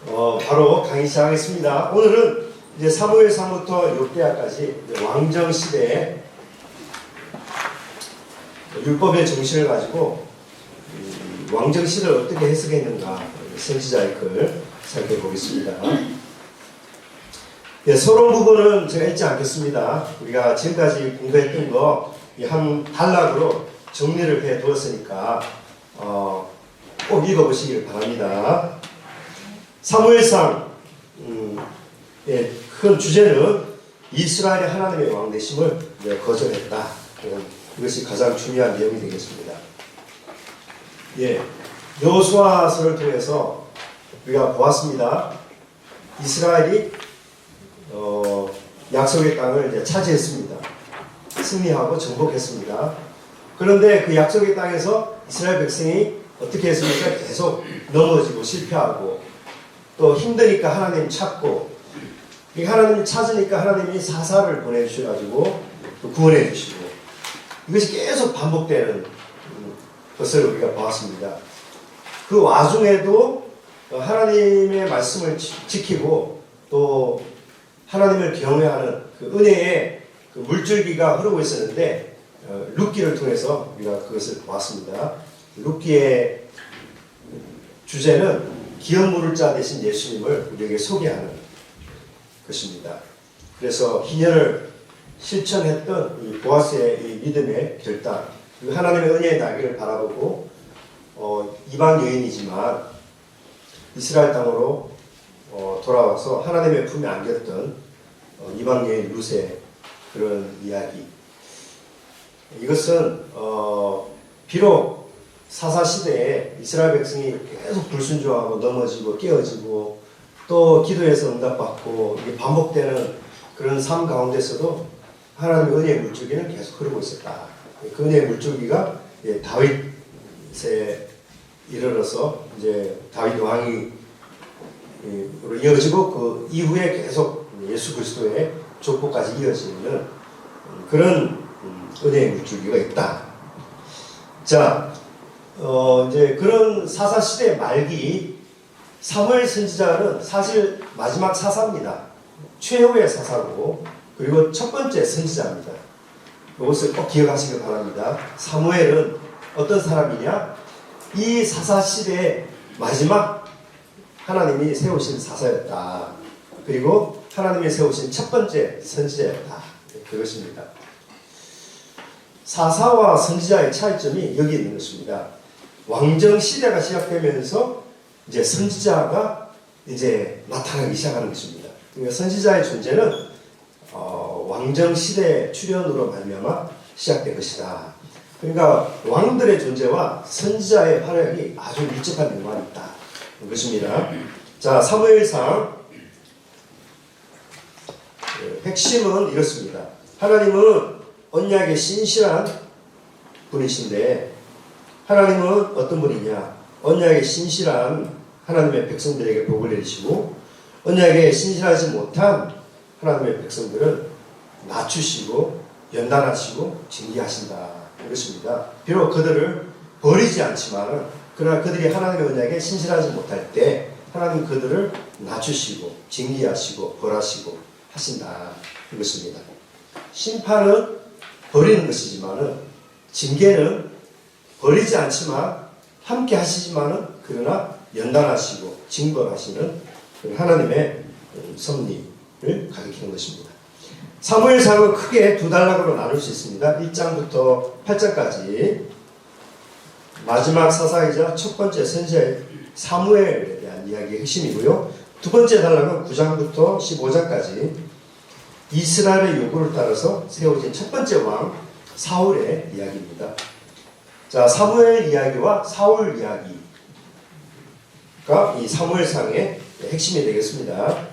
바로 강의 시작하겠습니다. 오늘은 이제 사무엘상부터 욥기야까지 왕정 시대의 율법의 정신을 가지고 왕정 시대를 어떻게 해석했는가 선지자의 글 살펴보겠습니다. 서론 부분은 제가 읽지 않겠습니다. 우리가 지금까지 공부했던 거 한 단락으로 정리를 해 두었으니까 꼭 읽어보시길 바랍니다. 사무엘상 큰 주제는 이스라엘의 하나님의 왕 되심을 거절했다. 이것이 가장 중요한 내용이 되겠습니다. 여호수아서를 통해서 우리가 보았습니다. 이스라엘이 약속의 땅을 이제 차지했습니다. 승리하고 정복했습니다. 그런데 그 약속의 땅에서 이스라엘 백성이 어떻게 했습니까? 계속 넘어지고 실패하고 또 힘드니까 하나님 찾고 하나님 찾으니까 하나님이 사사를 보내주셔가지고 또 구원해 주시고 이것이 계속 반복되는 것을 우리가 보았습니다. 그 와중에도 하나님의 말씀을 지키고 또 하나님을 경외하는 그 은혜의 그 물줄기가 흐르고 있었는데 룻기를 통해서 우리가 그것을 보았습니다. 룻기의 주제는 기업 물을 자 대신 예수님을 우리에게 소개하는 것입니다. 그래서 희년을 실천했던 이 보아스의 이 믿음의 결단, 그리고 하나님의 은혜의 날개를 바라보고 이방 여인이지만 이스라엘 땅으로 돌아와서 하나님의 품에 안겼던 이방 여인 룻의 그런 이야기. 이것은 비록 사사시대에 이스라엘 백성이 계속 불순종하고 넘어지고 깨어지고 또 기도해서 응답받고 이게 반복되는 그런 삶 가운데서도 하나님의 은혜의 물줄기는 계속 흐르고 있었다. 그 은혜의 물줄기가 다윗에 이르러서 이제 다윗 왕이 이어지고 그 이후에 계속 예수 그리스도의 족보까지 이어지는 그런 은혜의 물줄기가 있다. 자, 이제 그런 사사 시대 말기 사무엘 선지자는 사실 마지막 사사입니다. 최후의 사사고 그리고 첫 번째 선지자입니다. 이것을 꼭 기억하시길 바랍니다. 사무엘은 어떤 사람이냐? 이 사사 시대의 마지막 하나님이 세우신 사사였다. 그리고 하나님이 세우신 첫 번째 선지자였다. 그것입니다. 사사와 선지자의 차이점이 여기 있는 것입니다. 왕정 시대가 시작되면서 이제 선지자가 이제 나타나기 시작하는 것입니다. 그러니까 선지자의 존재는 왕정 시대 출현으로 말미암아 시작된 것이다. 그러니까 왕들의 존재와 선지자의 활약이 아주 밀접한 연관이 있다. 그것입니다. 자, 사무엘상 핵심은 이렇습니다. 하나님은 언약의 신실한 분이신데 하나님은 어떤 분이냐? 언약의 신실한 하나님의 백성들에게 복을 내리시고 언약에 신실하지 못한 하나님의 백성들은 낮추시고 연단하시고 징계하신다. 이것입니다. 비록 그들을 버리지 않지만 그러나 그들이 하나님의 언약에 신실하지 못할 때 하나님 그들을 낮추시고 징계하시고 벌하시고 하신다. 이것입니다. 심판은 버리는 것이지만은 징계는 버리지 않지만 함께 하시지만은 그러나 연단하시고 징벌하시는 하나님의 섭리를 가리키는 것입니다. 사무엘상은 크게 두 단락으로 나눌 수 있습니다. 1장부터 8장까지 마지막 사사이자 첫 번째 선지자의 사무엘에 대한 이야기의 핵심이고요. 두 번째 단락은 9장부터 15장까지 이스라엘의 요구를 따라서 세워진 첫 번째 왕 사울의 이야기입니다. 자, 사무엘 이야기와 사울 이야기가 이 사무엘상의 핵심이 되겠습니다.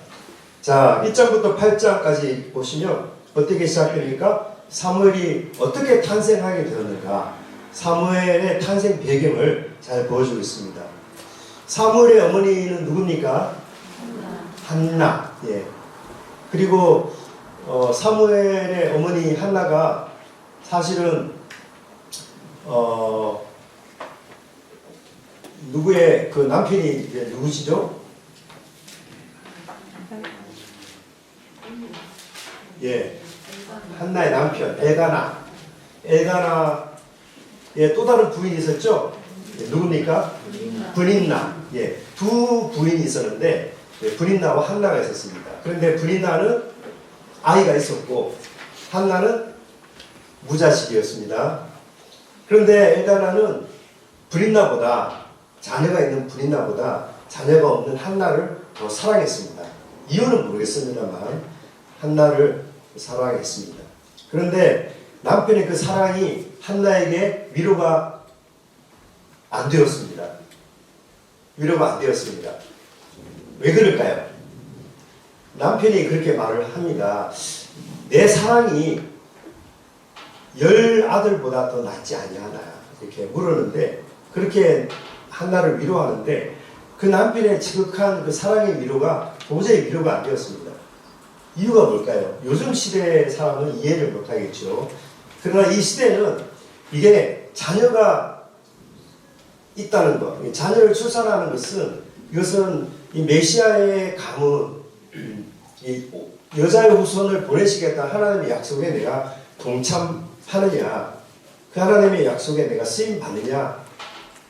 자, 1장부터 8장까지 보시면 어떻게 시작됩니까? 사무엘이 어떻게 탄생하게 되었는가? 사무엘의 탄생 배경을 잘 보여주고 있습니다. 사무엘의 어머니는 누굽니까? 한나. 예. 그리고 사무엘의 어머니 한나가 사실은 누구의 그 남편이 누구시죠? 예, 한나의 남편 엘가나. 엘가나의 또 다른 부인이 있었죠. 예, 누굽니까? 브닌나. 예, 두 부인이 있었는데 예, 브닌나와 한나가 있었습니다. 그런데 브닌나는 아이가 있었고 한나는 무자식이었습니다. 그런데 엘가나는 브린나보다, 자녀가 있는 브린나보다 자녀가 없는 한나를 더 사랑했습니다. 이유는 모르겠습니다만 한나를 사랑했습니다. 그런데 남편의 그 사랑이 한나에게 위로가 안 되었습니다. 위로가 안 되었습니다. 왜 그럴까요? 남편이 그렇게 말을 합니다. 내 사랑이 10아들보다 더 낫지 아니하나, 이렇게 물었는데, 그렇게 한나를 위로하는데 그 남편의 지극한 그 사랑의 위로가 도저히 위로가 안 되었습니다. 이유가 뭘까요? 요즘 시대의 사람은 이해를 못하겠죠. 그러나 이 시대는 이게 자녀가 있다는 것, 자녀를 출산하는 것은, 이것은 이 메시아의 가문, 이 여자의 후손을 보내시겠다 하나님의 약속에 내가 동참하느냐, 그 하나님의 약속에 내가 쓰임 받느냐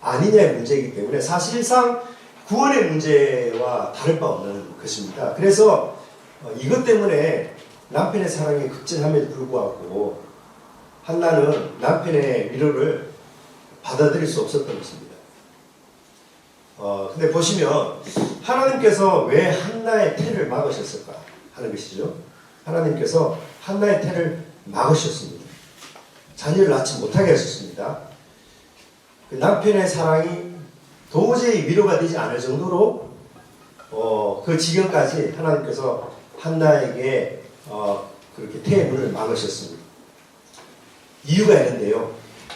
아니냐의 문제이기 때문에 사실상 구원의 문제와 다를 바 없는 것입니다. 그래서 이것 때문에 남편의 사랑이 극진함에도 불구하고 한나는 남편의 위로를 받아들일 수 없었던 것입니다. 근데 보시면 하나님께서 왜 한나의 태를 막으셨을까 하는 것이죠. 하나님께서 한나의 태를 막으셨습니다. 자녀를 낳지 못하게 하셨습니다. 그 남편의 사랑이 도저히 위로가 되지 않을 정도로 그 지경까지 하나님께서 한나에게 그렇게 태의 문을 막으셨습니다. 이유가 있는데요.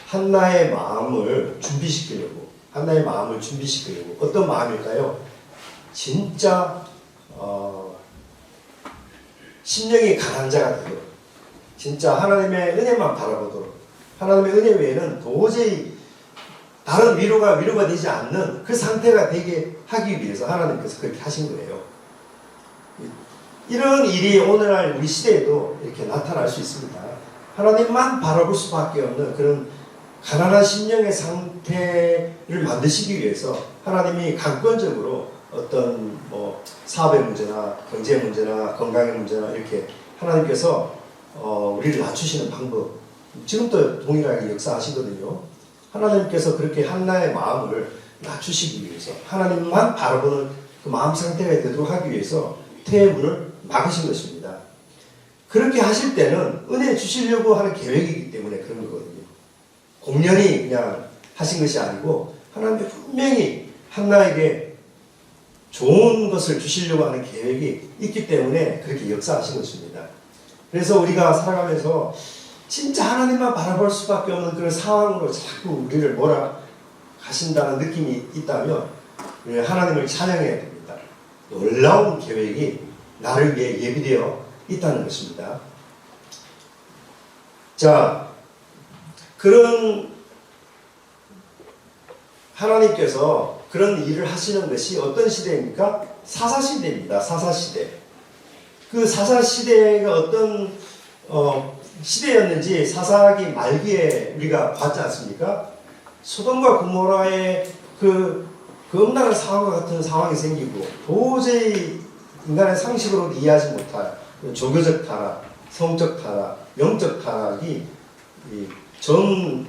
한나의 마음을 준비시키려고 어떤 마음일까요? 진짜 심령이 강한 자가 되도록, 진짜 하나님의 은혜만 바라보도록, 하나님의 은혜 외에는 도저히 다른 위로가 되지 않는 그 상태가 되게 하기 위해서 하나님께서 그렇게 하신 거예요. 이런 일이 오늘날 우리 시대에도 이렇게 나타날 수 있습니다. 하나님만 바라볼 수밖에 없는 그런 가난한 심령의 상태를 만드시기 위해서 하나님이 강권적으로 어떤 사업의 문제나 경제 문제나 건강의 문제나 이렇게 하나님께서 우리를 낮추시는 방법, 지금도 동일하게 역사하시거든요. 하나님께서 그렇게 한나의 마음을 낮추시기 위해서, 하나님만 바라보는 그 마음 상태가 되도록 하기 위해서 태의 문을 막으신 것입니다. 그렇게 하실 때는 은혜 주시려고 하는 계획이기 때문에 그런 거거든요. 공연히 그냥 하신 것이 아니고 하나님이 분명히 한나에게 좋은 것을 주시려고 하는 계획이 있기 때문에 그렇게 역사하신 것입니다. 그래서 우리가 살아가면서 진짜 하나님만 바라볼 수밖에 없는 그런 상황으로 자꾸 우리를 몰아가신다는 느낌이 있다면 하나님을 찬양해야 됩니다. 놀라운 계획이 나를 위해 예비되어 있다는 것입니다. 자, 그런 하나님께서 그런 일을 하시는 것이 어떤 시대입니까? 사사시대입니다. 사사시대. 그 사사시대가 어떤 시대였는지 사사기 말기에 우리가 봤지 않습니까? 소돔과 고모라의 그 엄란한 상황과 같은 상황이 생기고 도저히 인간의 상식으로 이해하지 못할 종교적 타락, 성적 타락, 영적 타락이 전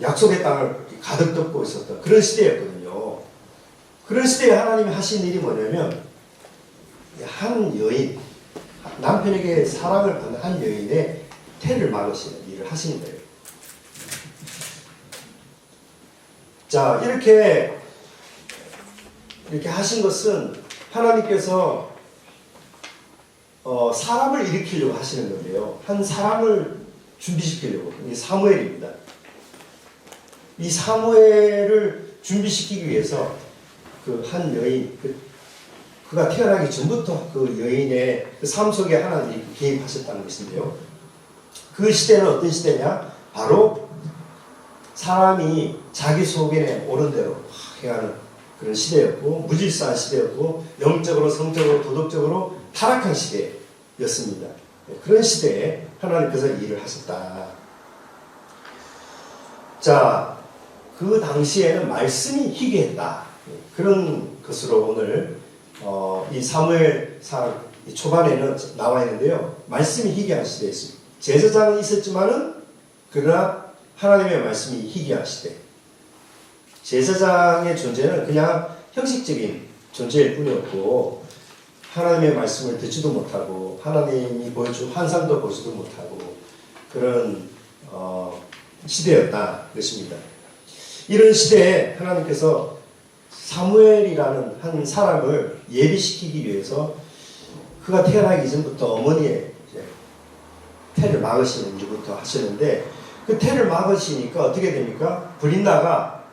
약속의 땅을 가득 덮고 있었던 그런 시대였거든요. 그런 시대에 하나님이 하신 일이 뭐냐면 한 여인, 남편에게 사랑을 받는 한 여인의 태를 막으시는 일을 하시는 거예요. 자, 이렇게 하신 것은 하나님께서 사람을 일으키려고 하시는 건데요. 한 사람을 준비시키려고. 이 사무엘입니다. 이 사무엘을 준비시키기 위해서 그 한 여인, 그가 태어나기 전부터 그 여인의 그 삶 속에 하나님이 개입하셨다는 것인데요. 그 시대는 어떤 시대냐? 바로 사람이 자기 소견에 옳은 대로 행하는 그런 시대였고, 무질서한 시대였고, 영적으로, 성적으로, 도덕적으로 타락한 시대였습니다. 그런 시대에 하나님께서 일을 하셨다. 자, 그 당시에는 말씀이 희귀했다. 그런 것으로 오늘 이 사무엘상 초반에는 나와 있는데요. 말씀이 희귀한 시대였습니다. 제사장은 있었지만은 그러나 하나님의 말씀이 희귀한 시대. 제사장의 존재는 그냥 형식적인 존재일 뿐이었고 하나님의 말씀을 듣지도 못하고 하나님이 보여준 환상도 보지도 못하고 그런 시대였다 것입니다. 이런 시대에 하나님께서 사무엘이라는 한 사람을 예비시키기 위해서 그가 태어나기 전부터 어머니의 태를 막으시는 일부터 하시는데 그 태를 막으시니까 어떻게 됩니까? 브린다가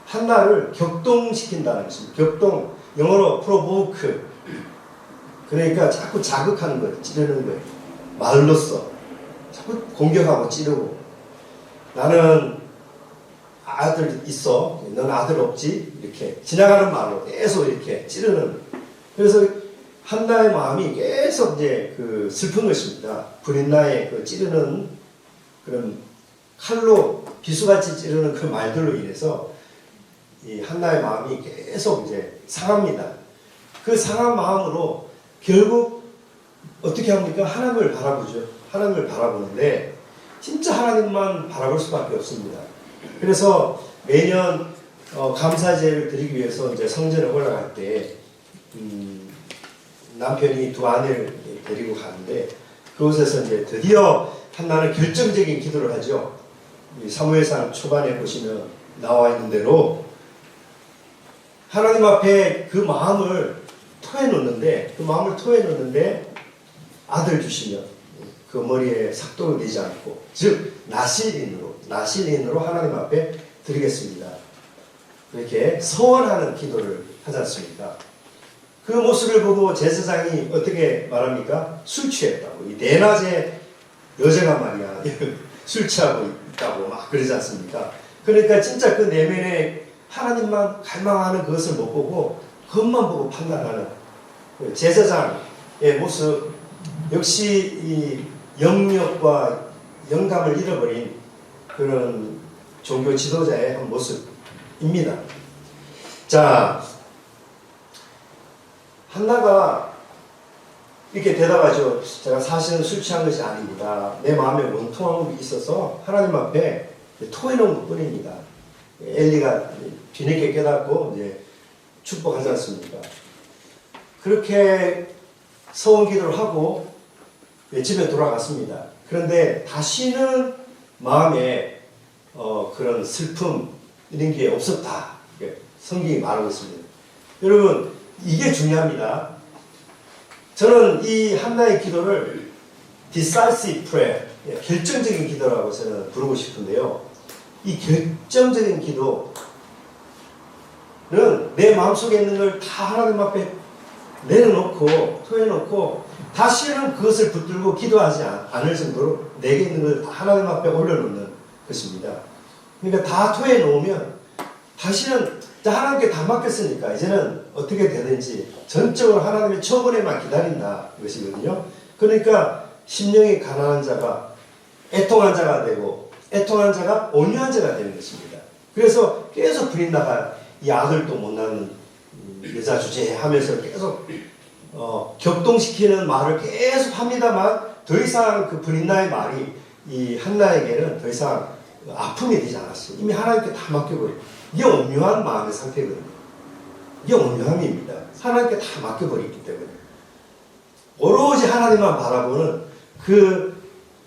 한나를 격동시킨다는 것입니다. 격동, 영어로 provoke. 그러니까 자꾸 자극하는 거예요. 찌르는 거예요. 말로써. 자꾸 공격하고 찌르고. 나는 아들 있어. 넌 아들 없지? 이렇게 지나가는 말로 계속 이렇게 찌르는. 그래서 한나의 마음이 계속 이제 그 슬픈 것입니다. 브린나의 그 찌르는 그런 칼로 비수같이 찌르는 그 말들로 인해서 이 한나의 마음이 계속 이제 상합니다. 그 상한 마음으로 결국 어떻게 합니까? 하나님을 바라보죠. 하나님을 바라보는데 진짜 하나님만 바라볼 수밖에 없습니다. 그래서 매년 감사제를 드리기 위해서 이제 성전에 올라갈 때 남편이 두 아내를 데리고 가는데 그곳에서 이제 드디어 한나는 결정적인 기도를 하죠. 사무엘상 초반에 보시면 나와 있는 대로 하나님 앞에 그 마음을 토해놓는데 아들 주시면 그 머리에 삭도로 되지 않고 즉 나실인으로 하나님 앞에 드리겠습니다. 그렇게 서원하는 기도를 하지 않습니까? 그 모습을 보고 제사장이 어떻게 말합니까? 술 취했다고. 이 대낮에 여자가 말이야 술 취하고 있다고 막 그러지 않습니까? 그러니까 진짜 그 내면에 하나님만 갈망하는 그것을 못 보고 그것만 보고 판단하는 제사장의 모습 역시 이 영역과 영감을 잃어버린 그런 종교 지도자의 한 모습입니다. 자, 한나가 이렇게 대답하죠. 제가 사실은 술 취한 것이 아닙니다. 내 마음에 원통함이 있어서 하나님 앞에 토해놓은 것 뿐입니다. 엘리가 뒤늦게 깨닫고 이제 축복하지 않습니까? 그렇게 서원 기도를 하고 집에 돌아갔습니다. 그런데 다시는 마음에 그런 슬픔 이런 게 없었다. 성경이 말하고 있습니다. 여러분 이게 중요합니다. 저는 이 한나의 기도를 decisive prayer, 결정적인 기도라고 저는 부르고 싶은데요. 이 결정적인 기도는 내 마음속에 있는 걸 다 하나님 앞에 내려놓고 토해놓고 다시는 그것을 붙들고 기도하지 않을 정도로 내게 있는 걸 다 하나님 앞에 올려놓는 것입니다. 그러니까 다 토해놓으면 다시는 하나님께 다 맡겼으니까 이제는 어떻게 되든지 전적으로 하나님의 처분에만 기다린다 것이거든요. 그러니까 심령이 가난한 자가 애통한 자가 되고 애통한 자가 온유한 자가 되는 것입니다. 그래서 계속 브린다가 이 아들도 못 낳는 여자 주제에 하면서 계속 격동시키는 말을 계속 합니다만 더 이상 그 브린나의 말이 이 한나에게는 더 이상 아픔이 되지 않았어요. 이미 하나님께 다 맡겨버렸어요. 이게 온유한 마음의 상태거든요. 이게 온유함입니다. 하나님께 다 맡겨버렸기 때문에. 오로지 하나님만 바라보는 그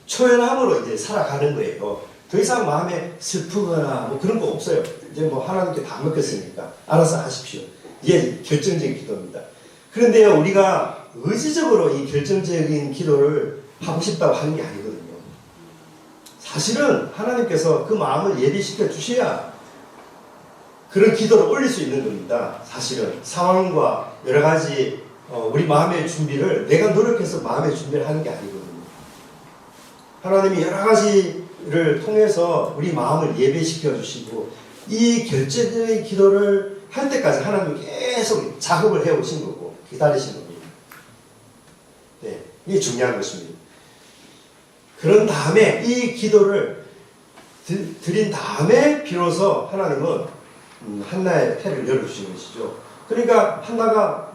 초연함으로 이제 살아가는 거예요. 더 이상 마음에 슬프거나 뭐 그런 거 없어요. 이제 뭐 하나님께 다 맡겼으니까 알아서 하십시오. 이게 결정적인 기도입니다. 그런데요, 우리가 의지적으로 이 결정적인 기도를 하고 싶다고 하는 게 아니거든요. 사실은 하나님께서 그 마음을 예비시켜 주셔야 그런 기도를 올릴 수 있는 겁니다. 사실은 상황과 여러 가지 우리 마음의 준비를 내가 노력해서 마음의 준비를 하는 게 아니거든요. 하나님이 여러 가지를 통해서 우리 마음을 예배시켜 주시고 이 결정적인 기도를 할 때까지 하나님이 계속 작업을 해오신 거고 기다리신 겁니다. 네, 이게 중요한 것입니다. 그런 다음에 이 기도를 드린 다음에 비로소 하나님은 한나의 폐를 열어주신 것이죠. 그러니까 한나가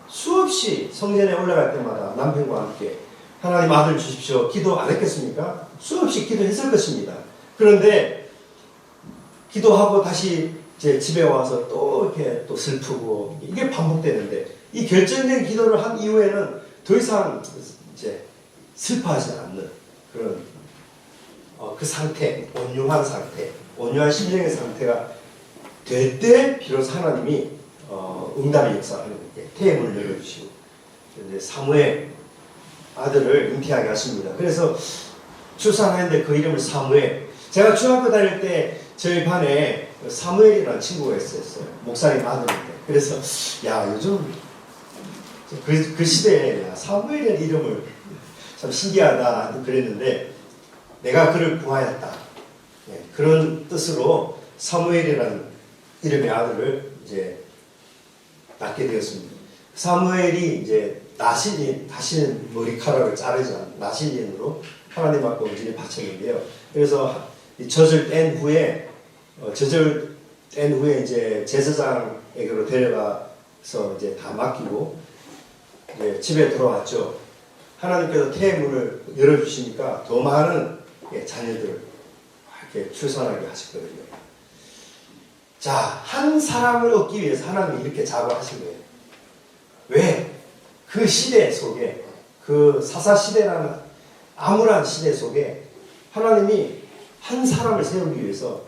수없이 성전에 올라갈 때마다 남편과 함께 하나님 아들 주십시오 기도 안 했겠습니까? 수없이 기도했을 것입니다. 그런데 기도하고 다시 제 집에 와서 또 이렇게 또 슬프고 이게 반복되는데 이 결정된 기도를 한 이후에는 더 이상 이제 슬퍼하지 않는 그런 그 상태, 온유한 상태, 온유한 심령의 상태가 될 때 비로소 하나님이 응답의 역사하는 게 태문을 열어주시고 이제 사무엘 아들을 잉태하게 하십니다. 그래서 출산하는데 그 이름을 사무엘. 제가 중학교 다닐 때 저희 반에 사무엘이라는 친구가 있었어요. 목사님 아들인데. 그래서 야 요즘 그 시대에 사무엘이라는 이름을 참 신기하다 그랬는데 내가 그를 구하였다. 네, 그런 뜻으로 사무엘이라는 이름의 아들을 이제 낳게 되었습니다. 사무엘이 이제 다시는 머리카락을 자르지 않은 나신인으로 하나님 앞에 온전히 바쳤는데요. 그래서 젖을 뗀 후에 이제 제사장에게로 데려가서 이제 다 맡기고 이제 집에 들어왔죠. 하나님께서 태의 문을 열어주시니까 더 많은 자녀들을 이렇게 출산하게 하셨거든요. 자, 한 사람을 얻기 위해서 하나님이 이렇게 작업하신 거예요. 왜? 그 시대 속에, 그 사사시대라는 암울한 시대 속에 하나님이 한 사람을 세우기 위해서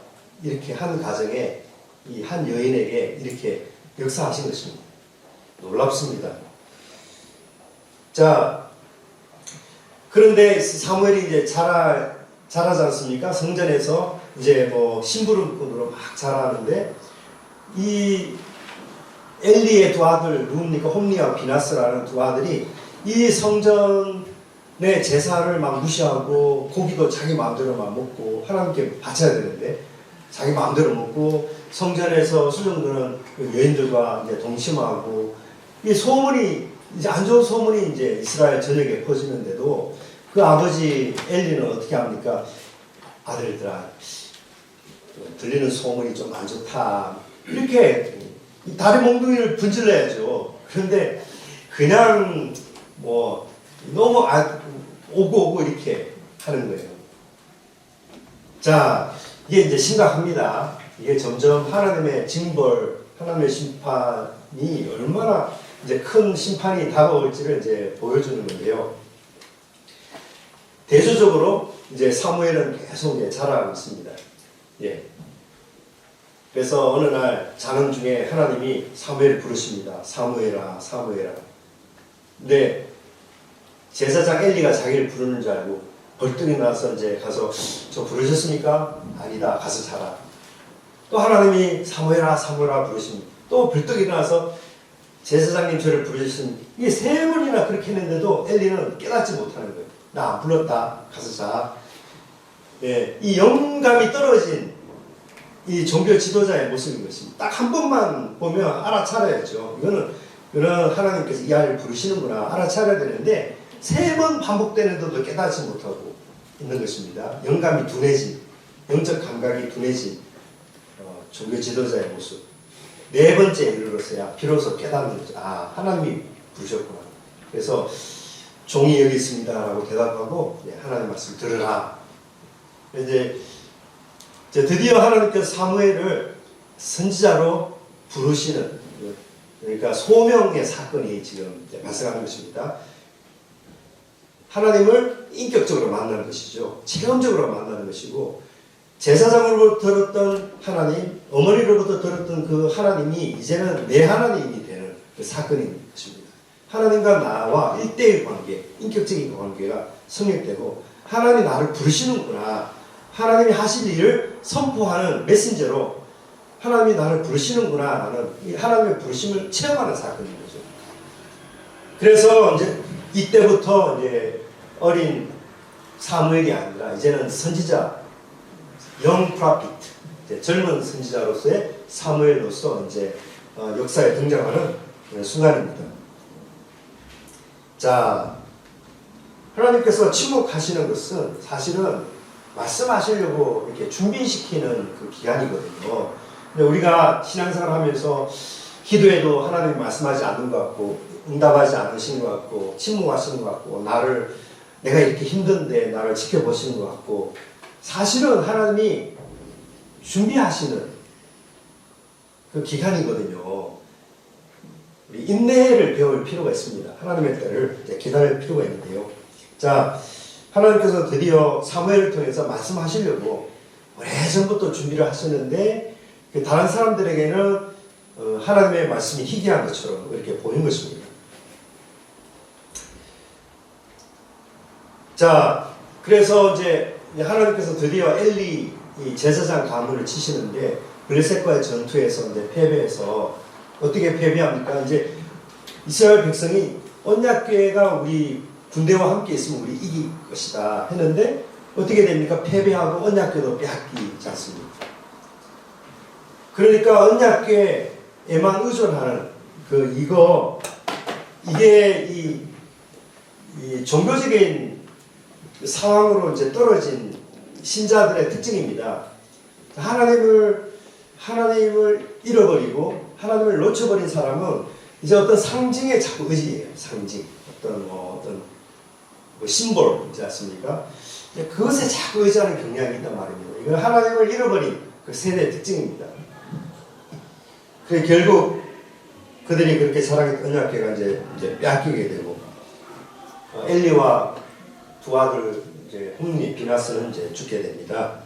이렇게 한 가정에 이 한 여인에게 이렇게 역사하신 것입니다. 놀랍습니다. 자, 그런데 사무엘이 이제 자라지 않습니까? 성전에서 이제 뭐 심부름꾼으로 막 자라는데 이 엘리의 두 아들 누굽니까? 홈리와 비나스라는 두 아들이 이 성전의 제사를 막 무시하고 고기도 자기 마음대로만 먹고 하나님께 바쳐야 되는데 자기 마음대로 먹고 성전에서 수종드는 그 여인들과 이제 동침하고 이 소문이 이제 안 좋은 소문이 이제 이스라엘 전역에 퍼지는데도 그 아버지 엘리는 어떻게 합니까? 아들들아 들리는 소문이 좀 안 좋다 이렇게 다리 몽둥이를 분질러야죠. 그런데 그냥 뭐 너무 오고 이렇게 하는 거예요. 자, 이게 이제 심각합니다. 이게 점점 하나님의 징벌, 하나님의 심판이 얼마나 이제 큰 심판이 다가올지를 이제 보여주는 건데요. 대조적으로 이제 사무엘은 계속 이제 자라고 있습니다. 예. 그래서 어느 날 자는 중에 하나님이 사무엘을 부르십니다. 사무엘아, 사무엘아. 근데 제사장 엘리가 자기를 부르는 줄 알고 벌떡 일어나서 이제 가서 저 부르셨습니까? 아니다. 가서 자라. 또 하나님이 사무엘아, 사무엘아 부르십니다. 또 벌떡 일어나서 제사장님 저를 부르셨습니다. 이게 3번이나 그렇게 했는데도 엘리는 깨닫지 못하는 거예요. 나 안 불렀다. 가서 자. 예, 이 영감이 떨어진 이 종교 지도자의 모습인 것입니다. 딱 한 번만 보면 알아차려야죠. 이거는 하나님께서 이 아이를 부르시는구나 알아차려야 되는데 3번 반복되는데도 깨닫지 못하고 있는 것입니다. 영감이 둔해진, 영적 감각이 둔해진 종교 지도자의 모습. 4번째 이르러서야 비로소 깨닫는 거죠. 아, 하나님이 부르셨구나. 그래서 종이 여기 있습니다라고 대답하고 하나님 말씀 들으라. 이제 드디어 하나님께서 사무엘을 선지자로 부르시는, 그러니까 소명의 사건이 지금 발생하는 것입니다. 하나님을 인격적으로 만나는 것이죠. 체험적으로 만나는 것이고, 제사장으로부터 들었던 하나님, 어머니로부터 들었던 그 하나님이 이제는 내 하나님이 되는 그 사건인 것입니다. 하나님과 나와 1대1 관계, 인격적인 관계가 성립되고, 하나님이 나를 부르시는구나, 하나님이 하실 일을 선포하는 메신저로 하나님이 나를 부르시는구나 하는 이 하나님의 부르심을 체험하는 사건인 거죠. 그래서 이제 이때부터 이제 어린 사무엘이 아니라 이제는 선지자, young prophet, 젊은 선지자로서의 사무엘로서 이제 역사에 등장하는 순간입니다. 자, 하나님께서 침묵하시는 것은 사실은 말씀하시려고 이렇게 준비시키는 그 기간이거든요. 근데 우리가 신앙생활 하면서 기도해도 하나님이 말씀하지 않는 것 같고, 응답하지 않으시는 것 같고, 침묵하시는 것 같고, 내가 이렇게 힘든데 나를 지켜보시는 것 같고, 사실은 하나님이 준비하시는 그 기간이거든요. 우리 인내를 배울 필요가 있습니다. 하나님의 때를 기다릴 필요가 있는데요. 자, 하나님께서 드디어 사무엘을 통해서 말씀하시려고 오래전부터 준비를 하셨는데 다른 사람들에게는 하나님의 말씀이 희귀한 것처럼 이렇게 보인 것입니다. 자, 그래서 이제 하나님께서 드디어 엘리 제사장 가문을 치시는데 블레셋과의 전투에서 이제 패배해서 어떻게 패배합니까? 이제 이스라엘 백성이 언약궤가 우리 군대와 함께 있으면 우리 이길 것이다 했는데 어떻게 됩니까? 패배하고 언약궤도 빼앗기지 않습니까? 그러니까 언약궤에만 의존하는 이게 이 종교적인 상황으로 이제 떨어진 신자들의 특징입니다. 하나님을 잃어버리고 하나님을 놓쳐버린 사람은 이제 어떤 상징에 자꾸 의지해요. 상징, 어떤 심볼이지 않습니까? 그것에 자꾸 의지하는 경향이 있단 말입니다. 이건 하나님을 잃어버린 그 세대의 특징입니다. 그래서 결국 그들이 그렇게 자랑했던 언약궤가 이제 빼앗기게 되고 엘리와 두 아들 홈리 비나스는 이제 죽게 됩니다.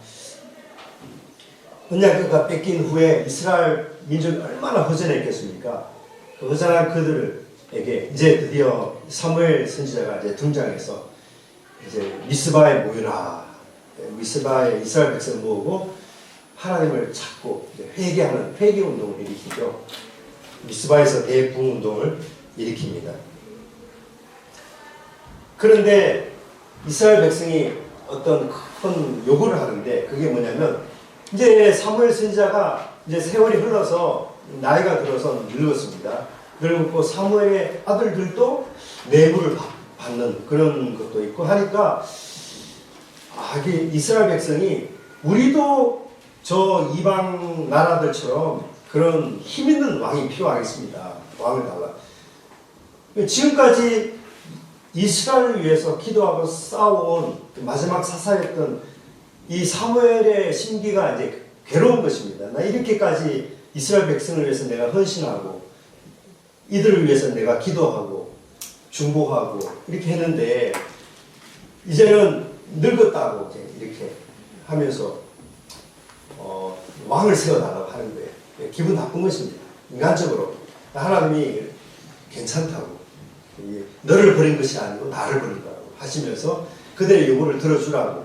언약궤가 뺏긴 후에 이스라엘 민족이 얼마나 허전했겠습니까? 그 허전한 그들에게 이제 드디어 사무엘 선지자가 이제 등장해서 이제 미스바에 모이라. 미스바에 이스라엘 백성을 모으고 하나님을 찾고 회개하는 회개 운동을 일으키죠. 미스바에서 대붕 운동을 일으킵니다. 그런데 이스라엘 백성이 어떤 큰 요구를 하는데 그게 뭐냐면 이제 사무엘 선지자가 이제 세월이 흘러서 나이가 들어서 늙었습니다. 그리고 사무엘의 아들들도 뇌물을 받는 그런 것도 있고 하니까 이게 이스라엘 백성이 우리도 저 이방 나라들처럼 그런 힘 있는 왕이 필요하겠습니다. 왕을 달라. 지금까지 이스라엘을 위해서 기도하고 싸워온 마지막 사사였던 이 사무엘의 심기가 이제 괴로운 것입니다. 나 이렇게까지 이스라엘 백성을 위해서 내가 헌신하고 이들을 위해서 내가 기도하고 중보하고 이렇게 했는데 이제는 늙었다고 이렇게 하면서 왕을 세워달라고 하는 거예요. 기분 나쁜 것입니다. 인간적으로 하나님이 괜찮다고 너를 버린 것이 아니고 나를 버린 거라고 하시면서 그들의 요구를 들어주라고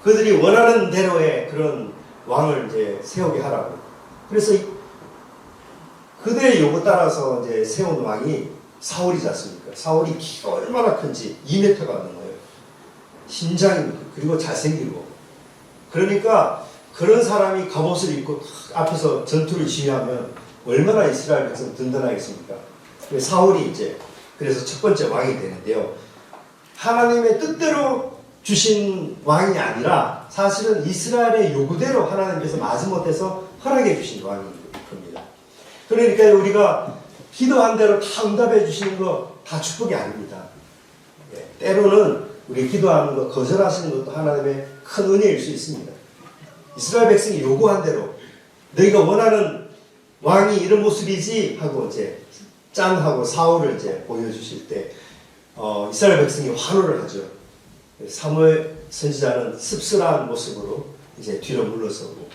그들이 원하는 대로의 그런 왕을 이제 세우게 하라고. 그래서 그들의 요구 따라서 이제 세운 왕이 사울이지 않습니까? 사울이 키가 얼마나 큰지 2m가 넘어요. 신장이 그리고 잘생기고. 그러니까 그런 사람이 갑옷을 입고 앞에서 전투를 지휘하면 얼마나 이스라엘 백성 든든하겠습니까? 사울이 이제 그래서 첫 번째 왕이 되는데요. 하나님의 뜻대로 주신 왕이 아니라 사실은 이스라엘의 요구대로 하나님께서 마지못해서 허락해 주신 왕인 겁니다. 그러니까 우리가 기도한 대로 다 응답해 주시는 거 다 축복이 아닙니다. 때로는 우리 기도하는 거 거절하시는 것도 하나님의 큰 은혜일 수 있습니다. 이스라엘 백성이 요구한 대로 너희가 원하는 왕이 이런 모습이지 하고 이제 짠 하고 사울을 이제 보여주실 때 이스라엘 백성이 환호를 하죠. 사무엘 선지자는 씁쓸한 모습으로 이제 뒤로 물러서고.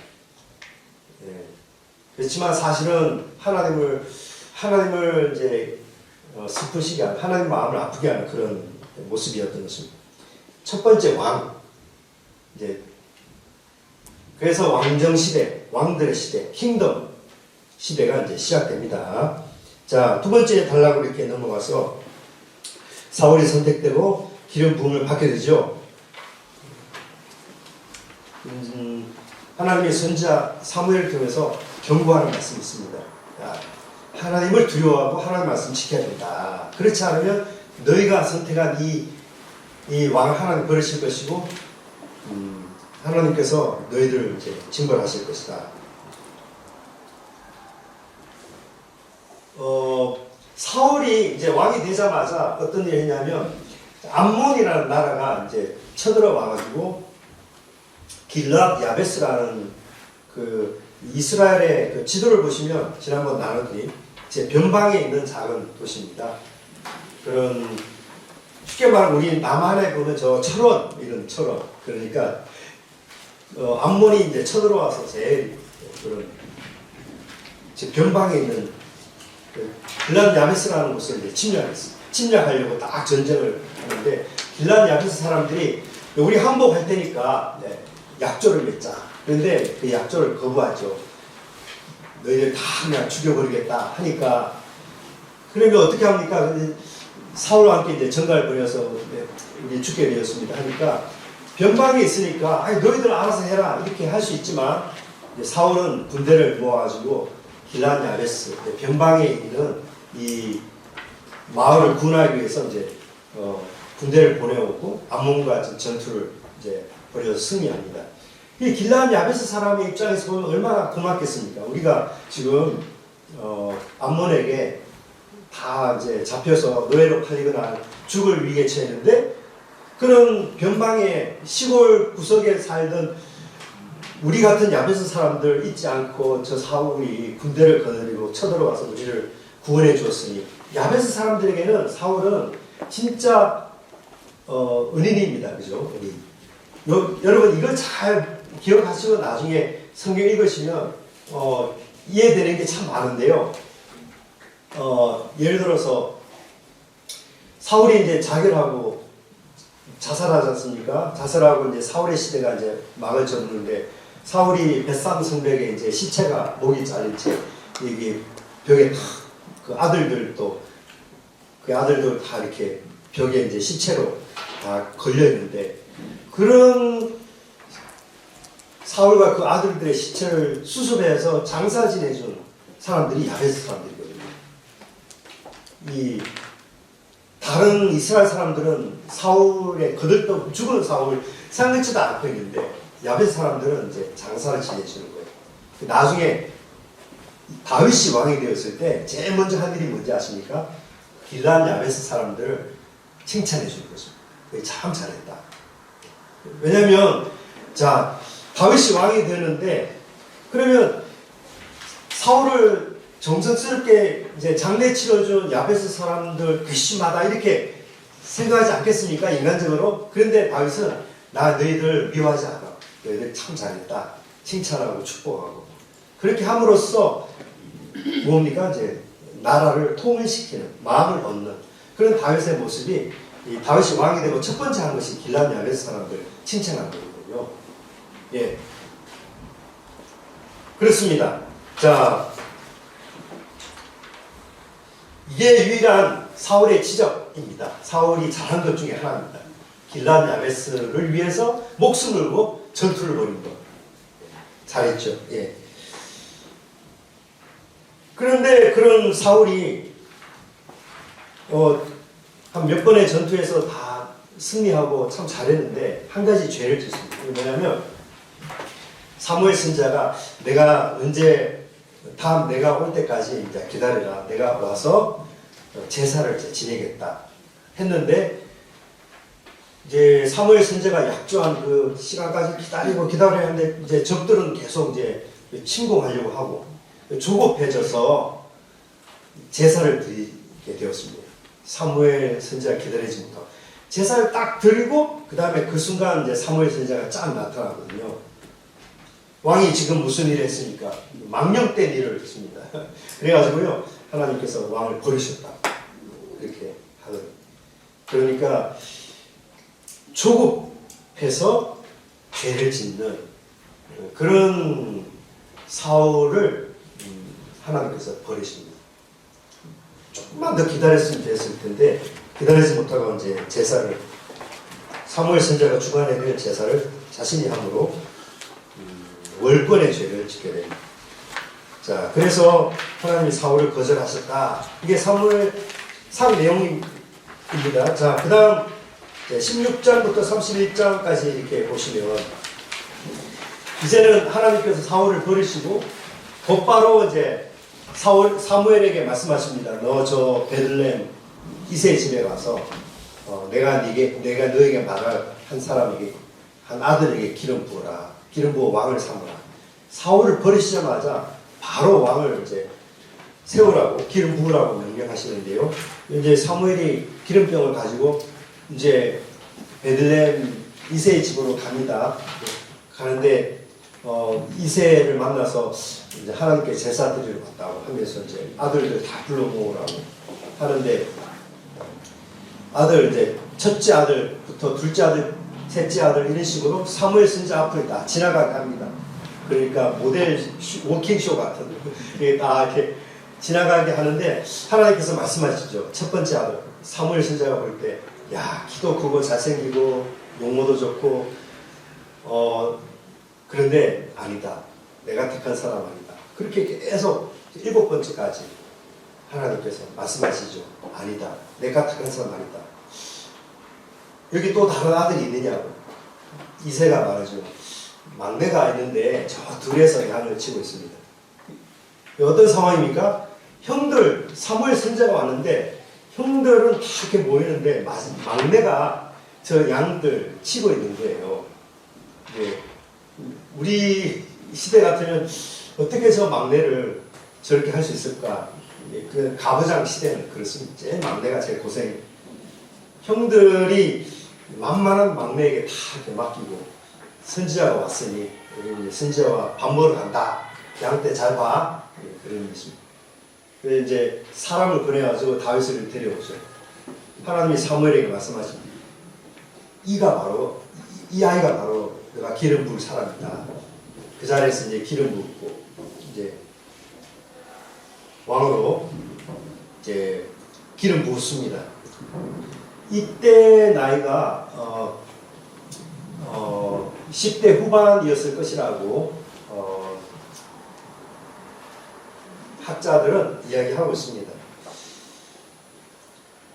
그렇지만 사실은 하나님을 이제 슬프시게 하는 하나님 마음을 아프게 하는 그런 모습이었던 것입니다. 첫 번째 왕. 이제 그래서 왕정 시대, 왕들의 시대, 킹덤 시대가 이제 시작됩니다. 자, 두 번째 단락으로 이렇게 넘어가서 사울이 선택되고 기름 부음을 받게 되죠. 하나님의 선지자 사무엘을 통해서 경고하는 말씀이 있습니다. 야, 하나님을 두려워하고 하나님 말씀 지켜야 된다. 그렇지 않으면 너희가 선택한 이 왕 하나님 버리실 것이고 하나님께서 너희들을 이제 징벌하실 것이다. 사울이 이제 왕이 되자마자 어떤 일을 했냐면 암몬이라는 나라가 이제 쳐들어와가지고 길랏 야베스라는 그 이스라엘의 그 지도를 보시면 지난번 나눴더니 제 변방에 있는 작은 도시입니다. 그런 쉽게 말하면 우리 남한에 보면 저 철원 이런 철원 그러니까 암몬이 이제 쳐들어와서 제일 그런 제 변방에 있는 그 길랏 야베스라는 곳을 이제 침략했어요. 침략하려고 딱 전쟁을 하는데 길랏 야베스 사람들이 우리 항복할 테니까 약조를 맺자. 그런데 그 약조를 거부하죠. 너희들 다 그냥 죽여버리겠다 하니까 그러면 어떻게 합니까? 근데 사울과 함께 이제 전가를 벌여서 우리 죽게 되었습니다 하니까 변방에 있으니까 아니 너희들 알아서 해라 이렇게 할 수 있지만 사울은 군대를 모아가지고 길랏 야베스 변방에 있는 이 마을을 구원하기 위해서 이제 군대를 보내오고 암몬과 전투를 이제 벌여서 승리합니다. 이 길랏 야베스 사람의 입장에서 보면 얼마나 고맙겠습니까? 우리가 지금 암몬에게 다 이제 잡혀서 노예로 팔리거나 죽을 위기에 처했는데 그런 변방의 시골 구석에 살던 우리 같은 야베스 사람들 잊지 않고 저 사울이 군대를 거느리고 쳐들어와서 우리를 구원해 주었으니 야베스 사람들에게는 사울은 진짜 은인입니다. 그죠? 여러분 이걸 잘 기억하시고 나중에 성경 읽으시면 이해되는 게 참 많은데요. 예를 들어서 사울이 이제 자결하고 자살하지 않습니까? 자살하고 이제 사울의 시대가 이제 막을 쳤는데 사울이 벳삼 성벽에 이제 시체가 목이 잘린 채 여기 벽에 그 아들들도 다 이렇게 벽에 이제 시체로 다 걸려 있는데 그런 사울과 그 아들들의 시체를 수습해서 장사 지내준 사람들이 야베스 사람들이거든요. 이 다른 이스라엘 사람들은 사울의 거들떠 죽은 사울 생각지도 않고 있는데 야베스 사람들은 이제 장사를 지내주는 거예요. 나중에 다윗이 왕이 되었을 때 제일 먼저 한 일이 뭔지 아십니까? 길랏 야베스 사람들을 칭찬해 주는 것입니다. 참 잘했다. 왜냐면 자 다윗이 왕이 되는데 그러면 사울을 정성스럽게 이제 장례 치러준 야베스 사람들 괘씸하다 이렇게 생각하지 않겠습니까? 인간적으로. 그런데 다윗은 나 너희들 미워하지 않아. 너희들 참 잘했다. 칭찬하고 축복하고. 그렇게 함으로써 뭡니까? 이제 나라를 통일시키는 마음을 얻는 그런 다윗의 모습이 이 다윗이 왕이 되고 첫 번째 한 것이 길랏 야베스 사람들 칭찬하는 거거든요. 예. 그렇습니다. 자, 이게 유일한 사울의 지적입니다. 사울이 잘한 것 중에 하나입니다. 길랏 야베스를 위해서 목숨 걸고 전투를 벌인 것. 잘했죠. 예. 그런데 그런 사울이 한 몇 번의 전투에서 다 승리하고 참 잘했는데 한 가지 죄를 짓습니다. 뭐냐면 사무엘 선지자가 내가 언제 다음 내가 올 때까지 이제 기다려라. 내가 와서 제사를 이제 지내겠다 했는데 이제 사무엘 선지자가 약조한 그 시간까지 기다려야 하는데 이제 적들은 계속 이제 침공하려고 하고 조급해져서 제사를 드리게 되었습니다. 사무엘 선지자가 기다리지 못하고 제사를 딱 드리고 그 다음에 그 순간 이제 사무엘 선지자가 쫙 나타나거든요. 왕이 지금 무슨 일을 했습니까? 망령된 일을 했습니다. 그래가지고요 하나님께서 왕을 버리셨다 이렇게 하더라고요. 그러니까 조급해서 죄를 짓는 그런 사울을 하나님께서 버리십니다. 조금만 더 기다렸으면 됐을 텐데 기다리지 못하고 이제 제사를 사무엘 선지자가 주관해야 될 제사를 자신이 함으로 월권의 죄를 짓게 됩니다. 자, 그래서 하나님이 사울을 거절하셨다. 이게 사무엘 3 내용입니다. 자, 그 다음 16장부터 31장까지 이렇게 보시면 이제는 하나님께서 사울을 버리시고 곧바로 이제 사무엘에게 말씀하십니다. 너 저 베들레헴 이새의 집에 가서 내가 너에게 말할 한 사람에게 한 아들에게 기름 부어라. 기름 부어 왕을 삼으라. 사울을 버리시자마자 바로 왕을 이제 세우라고 기름 부으라고 명령하시는데요. 이제 사무엘이 기름병을 가지고 이제 베들레헴 이새의 집으로 갑니다. 가는데 이새를 만나서 이제 하나님께 제사 드리러 왔다고 하면서 이제 아들들 다 불러 모으라고 하는데 아들 이제 첫째 아들부터 둘째 아들, 셋째 아들 이런 식으로 사무엘 선지자 앞을 다 지나가게 합니다. 그러니까 모델 워킹쇼 같은 게 다 이렇게 지나가게 하는데 하나님께서 말씀하시죠. 첫 번째 아들 사무엘 선지자가 볼 때 야 키도 크고 잘생기고 용모도 좋고 그런데 아니다. 내가 택한 사람 아니다. 그렇게 계속 7번째까지 하나님께서 말씀하시죠. 아니다. 내가 택한 사람 아니다. 여기 또 다른 아들이 있느냐고. 이새가 말하죠. 막내가 있는데 저 둘에서 양을 치고 있습니다. 어떤 상황입니까? 형들, 사무엘 선지자가 왔는데 형들은 다 이렇게 모이는데 막내가 저 양들 치고 있는 거예요. 네. 우리 시대 같으면 어떻게 저 막내를 저렇게 할 수 있을까? 그 가부장 시대는 그렇습니다. 제일 막내가 제일 고생이. 형들이 만만한 막내에게 다 이렇게 맡기고 선지자가 왔으니 우리 선지자와 밥 먹으러 간다. 양떼 잘 봐. 그런 것입니다. 그래서 이제 사람을 보내가지고 다윗을 데려오죠. 하나님이 사무엘에게 말씀하십니다. 이 아이가 바로 내가 기름 부을 사람이다. 그 자리에서 이제 기름 붓고 이제 왕으로 이제 기름 부었습니다. 이때 나이가 10대 후반이었을 것이라고 학자들은 이야기하고 있습니다.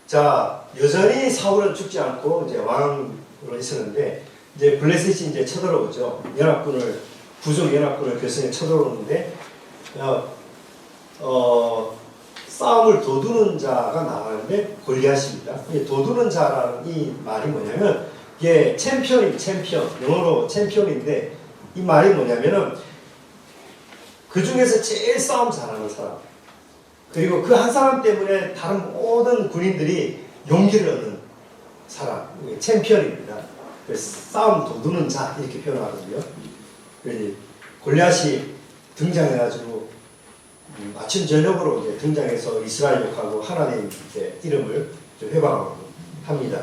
자, 여전히 사울은 죽지 않고 이제 왕으로 있었는데 이제 블레셋이 이제 쳐들어오죠. 부족 연합군을 결성해 쳐들어오는데 싸움을 도두는 자가 나가는데 골리앗입니다. 도두는 자라는 이 말이 뭐냐면 이게 챔피언, 영어로 챔피언인데 이 말이 뭐냐면은 그 중에서 제일 싸움 잘하는 사람, 그리고 그 한 사람 때문에 다른 모든 군인들이 용기를 얻는 사람, 챔피언입니다. 그래서 싸움 도두는 자 이렇게 표현하거든요. 골리앗이 등장해가지고 아침 저녁으로 이제 등장해서 이스라엘 욕하고 하나님 이름을 회방하고 합니다.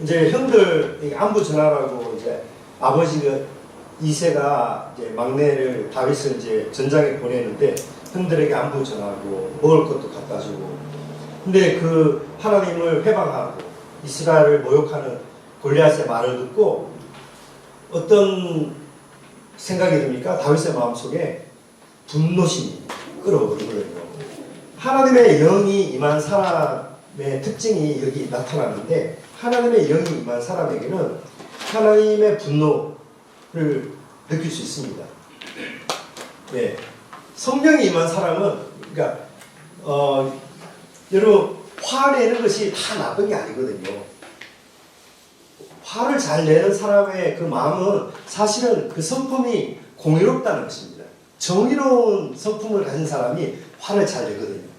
이제 형들 안부 전하라고 이제 아버지가 이새가 이제 막내를 다윗을 이제 전장에 보내는데 형들에게 안부 전하고 먹을 것도 갖다 주고. 근데 그 하나님을 회방하고 이스라엘을 모욕하는 골리앗의 말을 듣고 어떤 생각이 듭니까? 다윗의 마음속에 분노심이 끌어오르거든요. 하나님의 영이 임한 사람의 특징이 여기 나타나는데 하나님의 영이 임한 사람에게는 하나님의 분노를 느낄 수 있습니다. 네. 성령이 임한 사람은 그러니까 여러분 화내는 것이 다 나쁜 게 아니거든요. 화를 잘 내는 사람의 그 마음은 사실은 그 성품이 공의롭다는 것입니다. 정의로운 성품을 가진 사람이 화를 잘 내거든요.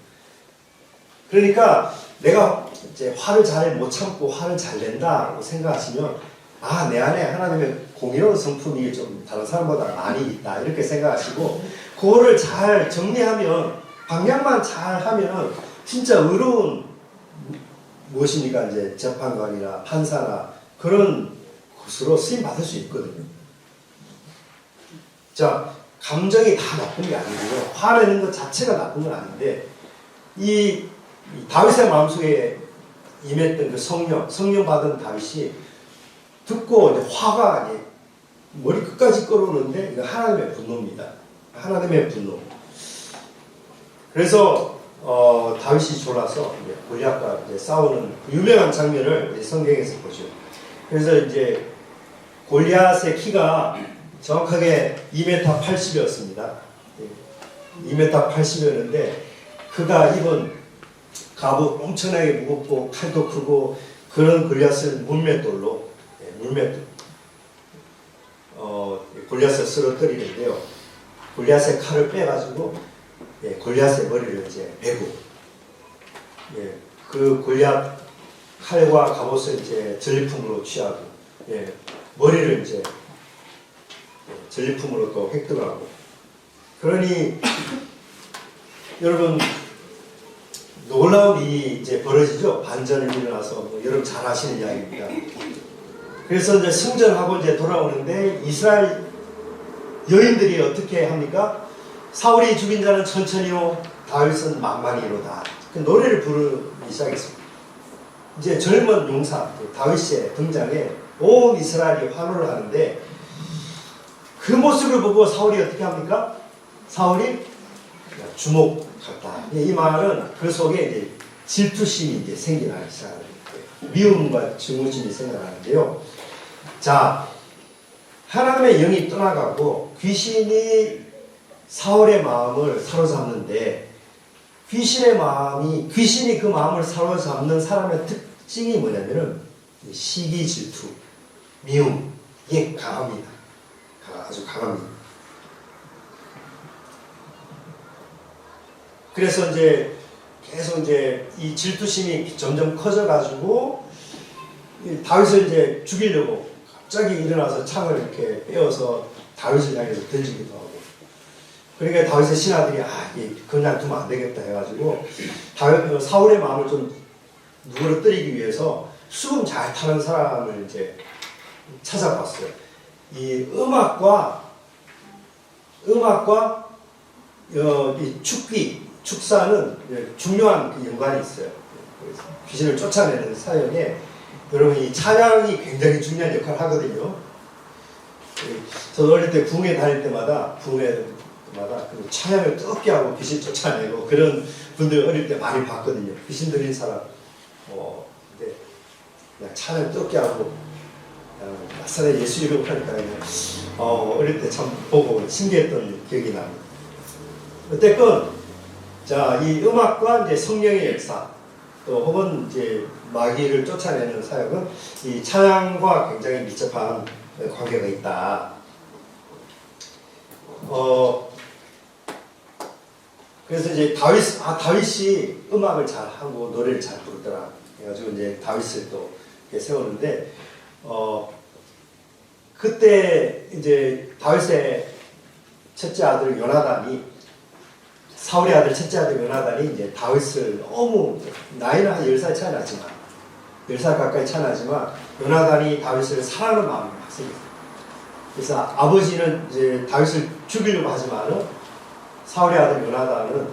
그러니까 내가 이제 화를 잘 못 참고 화를 잘 낸다고 생각하시면 내 안에 하나님의 공의로운 성품이 좀 다른 사람보다 많이 있다 이렇게 생각하시고 그거를 잘 정리하면 방향만 잘 하면 진짜 의로운 무엇입니까? 이제 재판관이나 판사나 그런 곳으로 쓰임 받을 수 있거든요. 자, 감정이 다 나쁜 게 아니고요. 화내는 것 자체가 나쁜 건 아닌데 이 다윗의 마음속에 임했던 그 성령 받은 다윗이 듣고 이제 화가 머리 끝까지 끌어오는데 이거 하나님의 분노입니다. 하나님의 분노. 그래서 다윗이 졸라서 골리앗과 이제 싸우는 그 유명한 장면을 우리 성경에서 보죠. 그래서 이제 골리앗의 키가 정확하게 2m 80이었습니다. 2m 80이었는데 그가 입은 갑옷 엄청나게 무겁고 칼도 크고 그런 골리앗을 물맷돌로 골리앗을 쓰러뜨리는데요. 골리앗의 칼을 빼가지고 골리앗의 머리를 이제 베고 그 골리앗 칼과 갑옷을 이제 전리품으로 취하고 머리를 이제 전리품으로 또 획득하고 그러니 여러분 놀라운 일이 이제 벌어지죠. 반전이 일어나서 여러분 잘 아시는 이야기입니다. 그래서 이제 승전하고 이제 돌아오는데 이스라엘 여인들이 어떻게 합니까? 사울이 죽인 자는 천천히요, 다윗은 만만히로다. 그 노래를 부르기 시작했습니다. 이제 젊은 용사 다윗의 등장에 온 이스라엘이 환호를 하는데 그 모습을 보고 사울이 어떻게 합니까? 사울이 주목했다. 이 말은 그 속에 이제 질투심이 이제 생겨나기 시작합니다. 미움과 증오심이 생겨나는데요. 자, 하나님의 영이 떠나가고 귀신이 사울의 마음을 사로잡는데 귀신이 그 마음을 사로잡는 사람의 특징이 뭐냐면은 시기, 질투, 미움, 이게 강합니다. 아주 강합니다. 그래서 이제 계속 이제 이 질투심이 점점 커져가지고 다윗을 이제 죽이려고 갑자기 일어나서 창을 이렇게 빼어서 다윗을 향해서 던지기도 하고. 그러니까 다윗의 신하들이 이게 그냥 두면 안 되겠다 해가지고 사울의 마음을 좀 누그러뜨리기 위해서 수금 잘 타는 사람을 이제 찾아봤어요. 이 음악과 이 축사는 중요한 그 연관이 있어요. 귀신을 쫓아내는 사역에 여러분 이 찬양이 굉장히 중요한 역할을 하거든요. 저도 어릴 때 부흥회 다닐 때마다 그 찬양을 뜨겁게 하고 귀신 쫓아내고 그런 분들 어릴 때 많이 봤거든요. 귀신 들린 사람 근데 그냥 찬양 뜨겁게 하고 낯선의 예수 이름을 하니까 그냥 어릴 때 참 보고 신기했던 기억이 납니다. 어쨌건 자, 이 음악과 이제 성령의 역사 또 혹은 이제 마귀를 쫓아내는 사역은 이 찬양과 굉장히 밀접한 관계가 있다. 그래서 이제 다윗이 음악을 잘하고 노래를 잘 부르더라. 그래가지고 이제 다윗을 또 이렇게 세우는데 그때 이제 다윗의 첫째 아들 요나단이 사울의 아들 첫째 아들 요나단이 이제 다윗을 너무 나이는 한 10살 차이 나지만 10살 가까이 차이 나지만 요나단이 다윗을 사랑하는 마음이 막 생겼어요. 그래서 아버지는 이제 다윗을 죽이려고 하지만은 사울의 아들 요나단은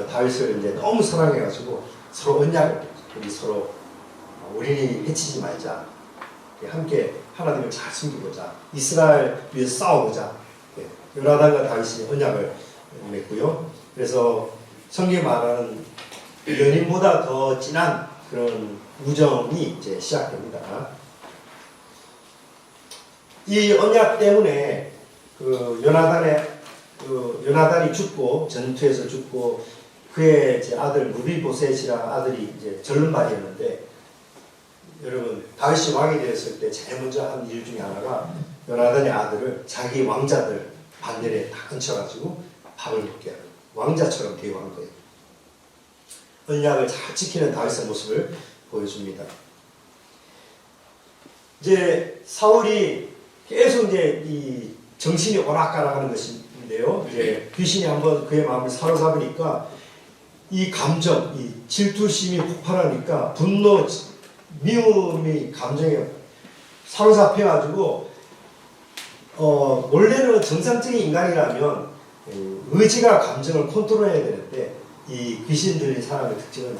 다윗을 이제 너무 사랑해가지고 서로 언약을 우리는 해치지 말자. 함께 하나님을 잘 숨기고자. 이스라엘 위해서 싸워보자. 요나단과 다윗이 언약을 맺고요. 그래서 성경이 말하는 연인보다 더 진한 그런 우정이 이제 시작됩니다. 이 언약 때문에 요나단이 죽고 전투에서 죽고 그의 이제 아들 무비보셋이라는 아들이 이제 절름발이었는데 여러분 다윗이 왕이 되었을 때 제일 먼저 한 일 중에 하나가 요나단의 아들을 자기 왕자들 반열에 다 얹혀가지고 밥을 먹게 하는 왕자처럼 대우한 거예요. 언약을 잘 지키는 다윗의 모습을 보여줍니다. 이제 사울이 계속 이제 이 정신이 오락가락하는 것인데요. 이제 귀신이 한번 그의 마음을 사로잡으니까 이 감정, 이 질투심이 폭발하니까 분노, 미움이 감정에 사로잡혀가지고 원래는 정상적인 인간이라면 의지가 감정을 컨트롤해야 되는데 이 귀신 들린 사람의 특징은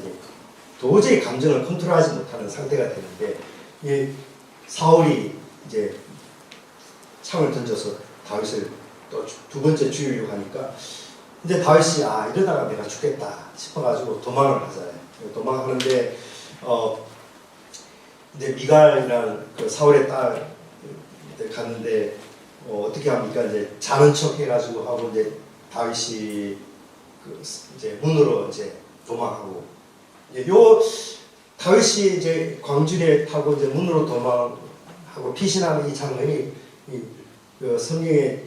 도저히 감정을 컨트롤하지 못하는 상태가 되는데 이 사울이 이제 창을 던져서 다윗을 또 두 번째 죽이려고 하니까 이제 다윗이 이러다가 내가 죽겠다 싶어가지고 도망을 하잖아요. 도망하는데 이제 미갈이라는 그 사울의 딸 갔는데 어떻게 합니까? 이제 자는 척 해가지고 하고 이제 다윗이 이제 문으로 이제 도망하고 요 다윗이 이제 광주리에 타고 이제 문으로 도망하고 피신하는 이 장면이 그 성경에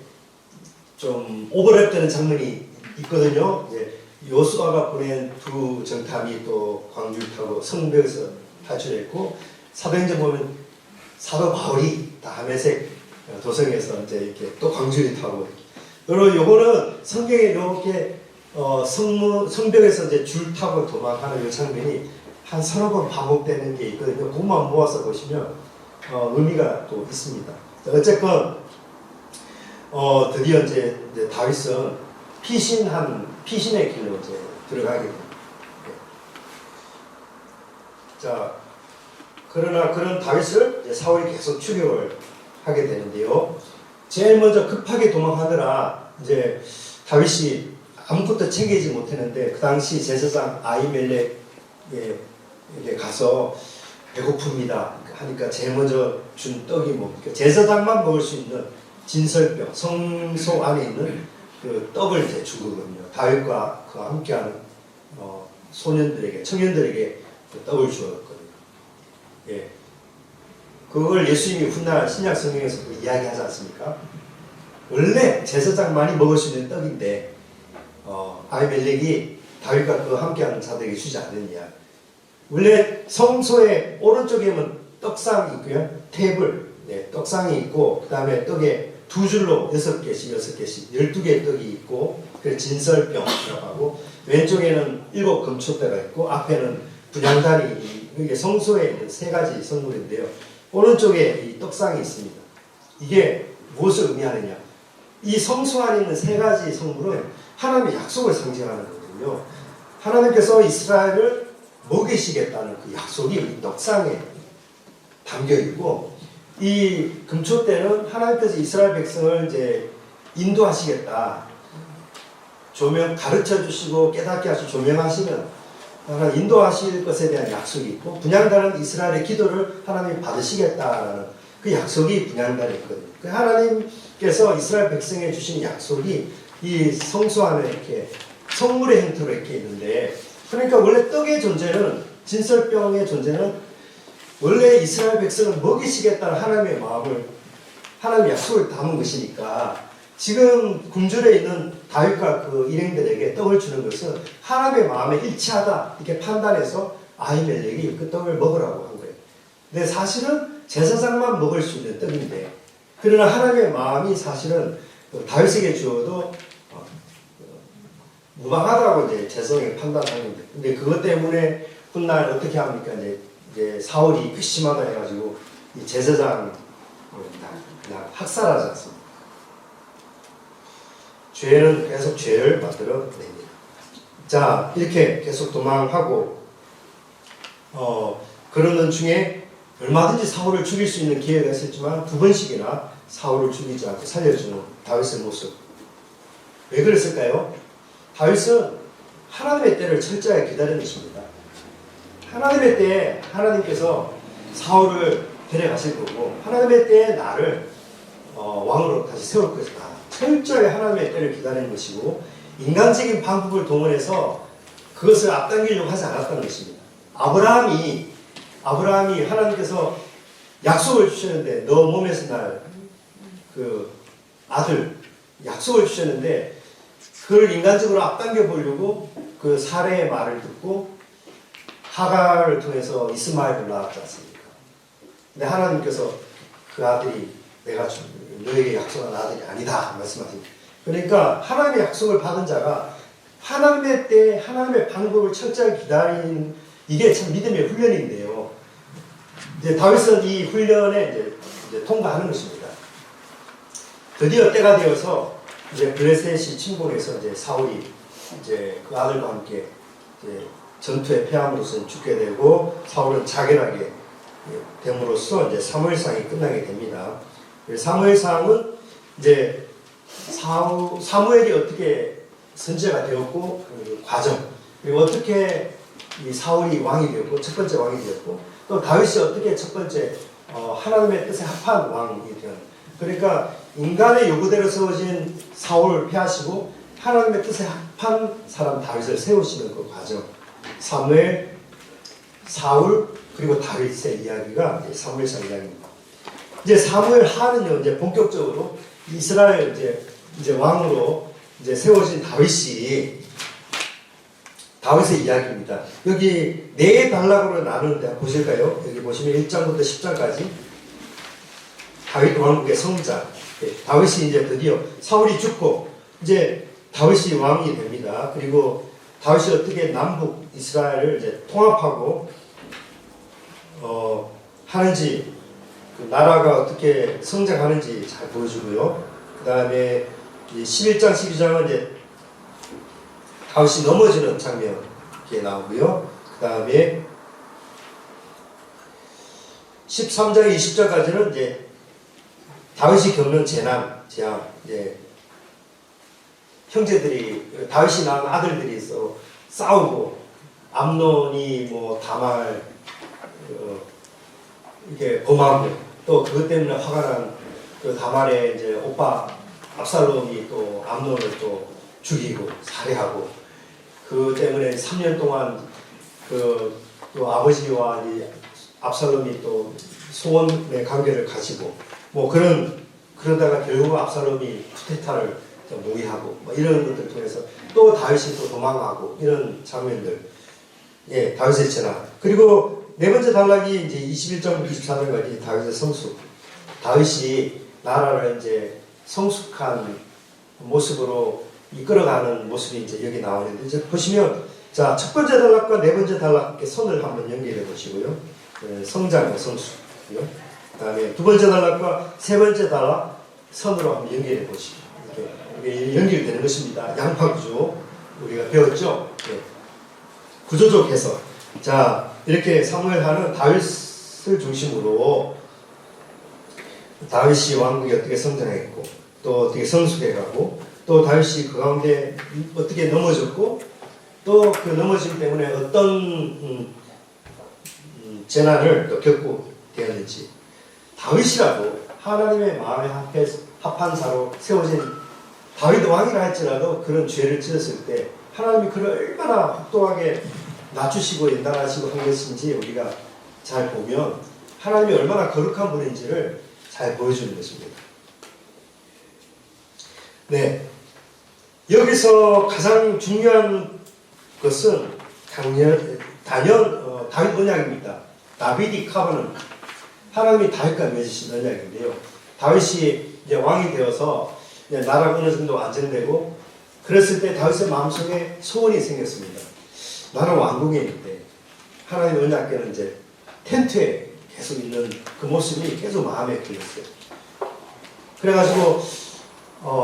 좀 오버랩되는 장면이 있거든요. 이제 요수아가 보낸 두 정탐이 또 광주를 타고 성벽에서 탈출했고 사도행전 보면 사도 바울이 다메섹 도성에서 이제 이렇게 또 광주를 타고 여러분 요거는 성경에 이렇게 성벽에서 이제 줄 타고 도망하는 이 장면이 한 서너 번 반복되는 게 있거든요. 그것만 모아서 보시면 의미가 또 있습니다. 어쨌건 드디어 이제 다윗은 피신의 길로 이제 들어가게 됩니다. 자, 그러나 그런 다윗을 이제 사울이 계속 추격을 하게 되는데요. 제일 먼저 급하게 도망하느라 이제 다윗이 아무것도 챙기지 못했는데 그 당시 제사장 아히멜렉에게 가서 배고픕니다 하니까 제일 먼저 준 떡이 뭡니까? 제사장만 먹을 수 있는 진설병, 성소 안에 있는 그 떡을 이제 준 거거든요. 다윗과 그와 함께하는 소년들에게, 청년들에게 그 떡을 주었거든요. 예. 그걸 예수님이 훗날 신약 성경에서 이야기하지 않습니까? 원래 제사장만이 먹을 수 있는 떡인데 아히멜렉이 다윗과 그 함께하는 자들에게 주지 않는 이야기. 원래 성소의 오른쪽에는 떡상이 있고요. 테이블, 떡상이 있고 그 다음에 떡에 두 줄로 6개씩 12개의 떡이 있고 그래서 진설병이라고 하고 왼쪽에는 7 금초대가 있고 앞에는 분향단이 이게 성소에 있는 3가지 성물인데요. 오른쪽에 이 떡상이 있습니다. 이게 무엇을 의미하느냐? 이 성소 안에 있는 3가지 성물은 하나님의 약속을 상징하는 거거든요. 하나님께서 이스라엘을 먹이시겠다는 그 약속이 이 떡상에 담겨 있고 이 금초대는 하나님께서 이스라엘 백성을 이제 인도하시겠다. 가르쳐 주시고 깨닫게 하시고 조명하시면 하나님 인도하실 것에 대한 약속이 있고 분향단은 이스라엘의 기도를 하나님이 받으시겠다라는 그 약속이 분향단이 있거든요. 그 하나님께서 이스라엘 백성에 주신 약속이 이 성소 안에 이렇게 성물의 형태로 이렇게 있는데 그러니까 원래 떡의 존재는 진설병의 존재는 원래 이스라엘 백성을 먹이시겠다는 하나님의 마음을 하나님의 약속을 담은 것이니까 지금 굶주려 있는 다윗과 그 일행들에게 떡을 주는 것은 하나님의 마음에 일치하다 이렇게 판단해서 아히멜렉이 그 떡을 먹으라고 한 거예요. 근데 사실은 제사장만 먹을 수 있는 떡인데 그러나 하나님의 마음이 사실은 다윗에게 주어도 무방하다고 이제 재성에 판단하는데 근데 그것 때문에 훗날 어떻게 합니까? 이제 사울이 괘씸하다 해가지고 이 제사장 그냥 학살하지 않습니다. 죄는 계속 죄를 만들어냅니다. 자, 이렇게 계속 도망하고 그러는 중에 얼마든지 사울을 죽일 수 있는 기회가 있었지만 2번씩이나 사울을 죽이지 않고 살려주는 다윗의 모습. 왜 그랬을까요? 다윗은 하나님의 때를 철저하게 기다린 것입니다. 하나님의 때에 하나님께서 사울을 데려가실 거고 하나님의 때에 나를 왕으로 다시 세울 것이다. 철저하게 하나님의 때를 기다리는 것이고 인간적인 방법을 동원해서 그것을 앞당기려고 하지 않았다는 것입니다. 아브라함이 하나님께서 약속을 주셨는데 너 몸에서 날 그 아들 약속을 주셨는데 그걸 인간적으로 앞당겨 보려고 그 사례의 말을 듣고 하갈을 통해서 이스마엘을 낳았지 않습니까? 근데 하나님께서 그 아들이 내가 너에게 약속한 아들이 아니다 말씀하십니다. 그러니까 하나님의 약속을 받은 자가 하나님의 때 하나님의 방법을 철저히 기다리는 이게 참 믿음의 훈련인데요. 이제 다윗은 이 훈련에 이제 통과하는 것입니다. 드디어 때가 되어서 이제 블레셋이 침공해서 이제 사울이 이제 그 아들과 함께 이제 전투에 패함으로써 죽게 되고 사울은 자결하게 됨으로써 이제 사무엘상이 끝나게 됩니다. 사무엘상은 이제 사무엘이 어떻게 선지자가 되었고 그 과정, 그리고 어떻게 이 사울이 왕이 되었고 첫 번째 왕이 되었고 또 다윗이 어떻게 첫 번째 하나님의 뜻에 합한 왕이 되었는, 그러니까 인간의 요구대로 세워진 사울을 폐하시고 하나님의 뜻에 합한 사람 다윗을 세우시는 그 과정, 사무엘, 사울 그리고 다윗의 이야기가 이제 사무엘상 이야기입니다. 이제 사무엘 하는요 이제 본격적으로 이스라엘 이제 왕으로 이제 세워진 다윗의 이야기입니다. 여기 네 단락으로 나누는데 보실까요? 여기 보시면 1장부터 10장까지 다윗 왕국의 성장. 다윗이 이제 드디어 사울이 죽고 이제 다윗이 왕이 됩니다. 그리고 다윗이 어떻게 남북 이스라엘을 이제 통합하고 하는지, 그 나라가 어떻게 성장하는지 잘 보여주고요. 그 다음에 11장, 12장은 이제 다윗이 넘어지는 장면 이렇게 나오고요. 그 다음에 13장, 20장까지는 이제 다윗이 겪는 재앙, 이제 형제들이, 다윗이 낳은 아들들이 서로 싸우고, 암논이 뭐 다말 이렇게 범하고, 또 그것 때문에 화가 난 그 다말의 이제 오빠 압살롬이 또 암논을 또 죽이고 살해하고, 그 때문에 3년 동안 그 아버지와 이 압살롬이 또 소원의 관계를 가지고 뭐 그러다가 결국 압살롬이 쿠데타를 모의하고 뭐 이런 것들 통해서 또 다윗이 또 도망가고 이런 장면들, 예, 다윗의 재난. 그리고 네 번째 단락이 이제 21장부터 24장까지 다윗의 성숙. 다윗이 나라를 이제 성숙한 모습으로 이끌어가는 모습이 이제 여기 나오는데, 이제 보시면 자, 첫 번째 단락과 네 번째 단락께 선을 한번 연결해 보시고요. 성장과 성숙이요. 그다음에 두 번째 단락과 세 번째 단락 선으로 한번 연결해 보시고, 이렇게 연결되는 것입니다. 양파 구조 우리가 배웠죠. 네. 구조적 해석. 자, 이렇게 사무엘하는 다윗을 중심으로 다윗이 왕국이 어떻게 성장했고 또 어떻게 성숙해가고 또 다윗이 그 가운데 어떻게 넘어졌고 또 그 넘어짐 때문에 어떤 재난을 또 겪고 되었는지, 다윗이라도 하나님의 마음에 합한 사로 세워진 다윗 왕이라 할지라도 그런 죄를 지었을 때 하나님이 그를 얼마나 혹독하게 낮추시고 연단하시고 한 것인지 우리가 잘 보면 하나님이 얼마나 거룩한 분인지를 잘 보여주는 것입니다. 네, 여기서 가장 중요한 것은 단연 다윗 언약입니다. 다비딕 카버넌트, 하나님이 다윗과 맺으신 언약인데요. 다윗이 이제 왕이 되어서 이제 나라가 어느 정도 안정되고 그랬을 때 다윗의 마음속에 소원이 생겼습니다. 나는 왕궁에 있는데 하나님 언약궤는 이제 텐트에 계속 있는 그 모습이 계속 마음에 들었어요. 그래가지고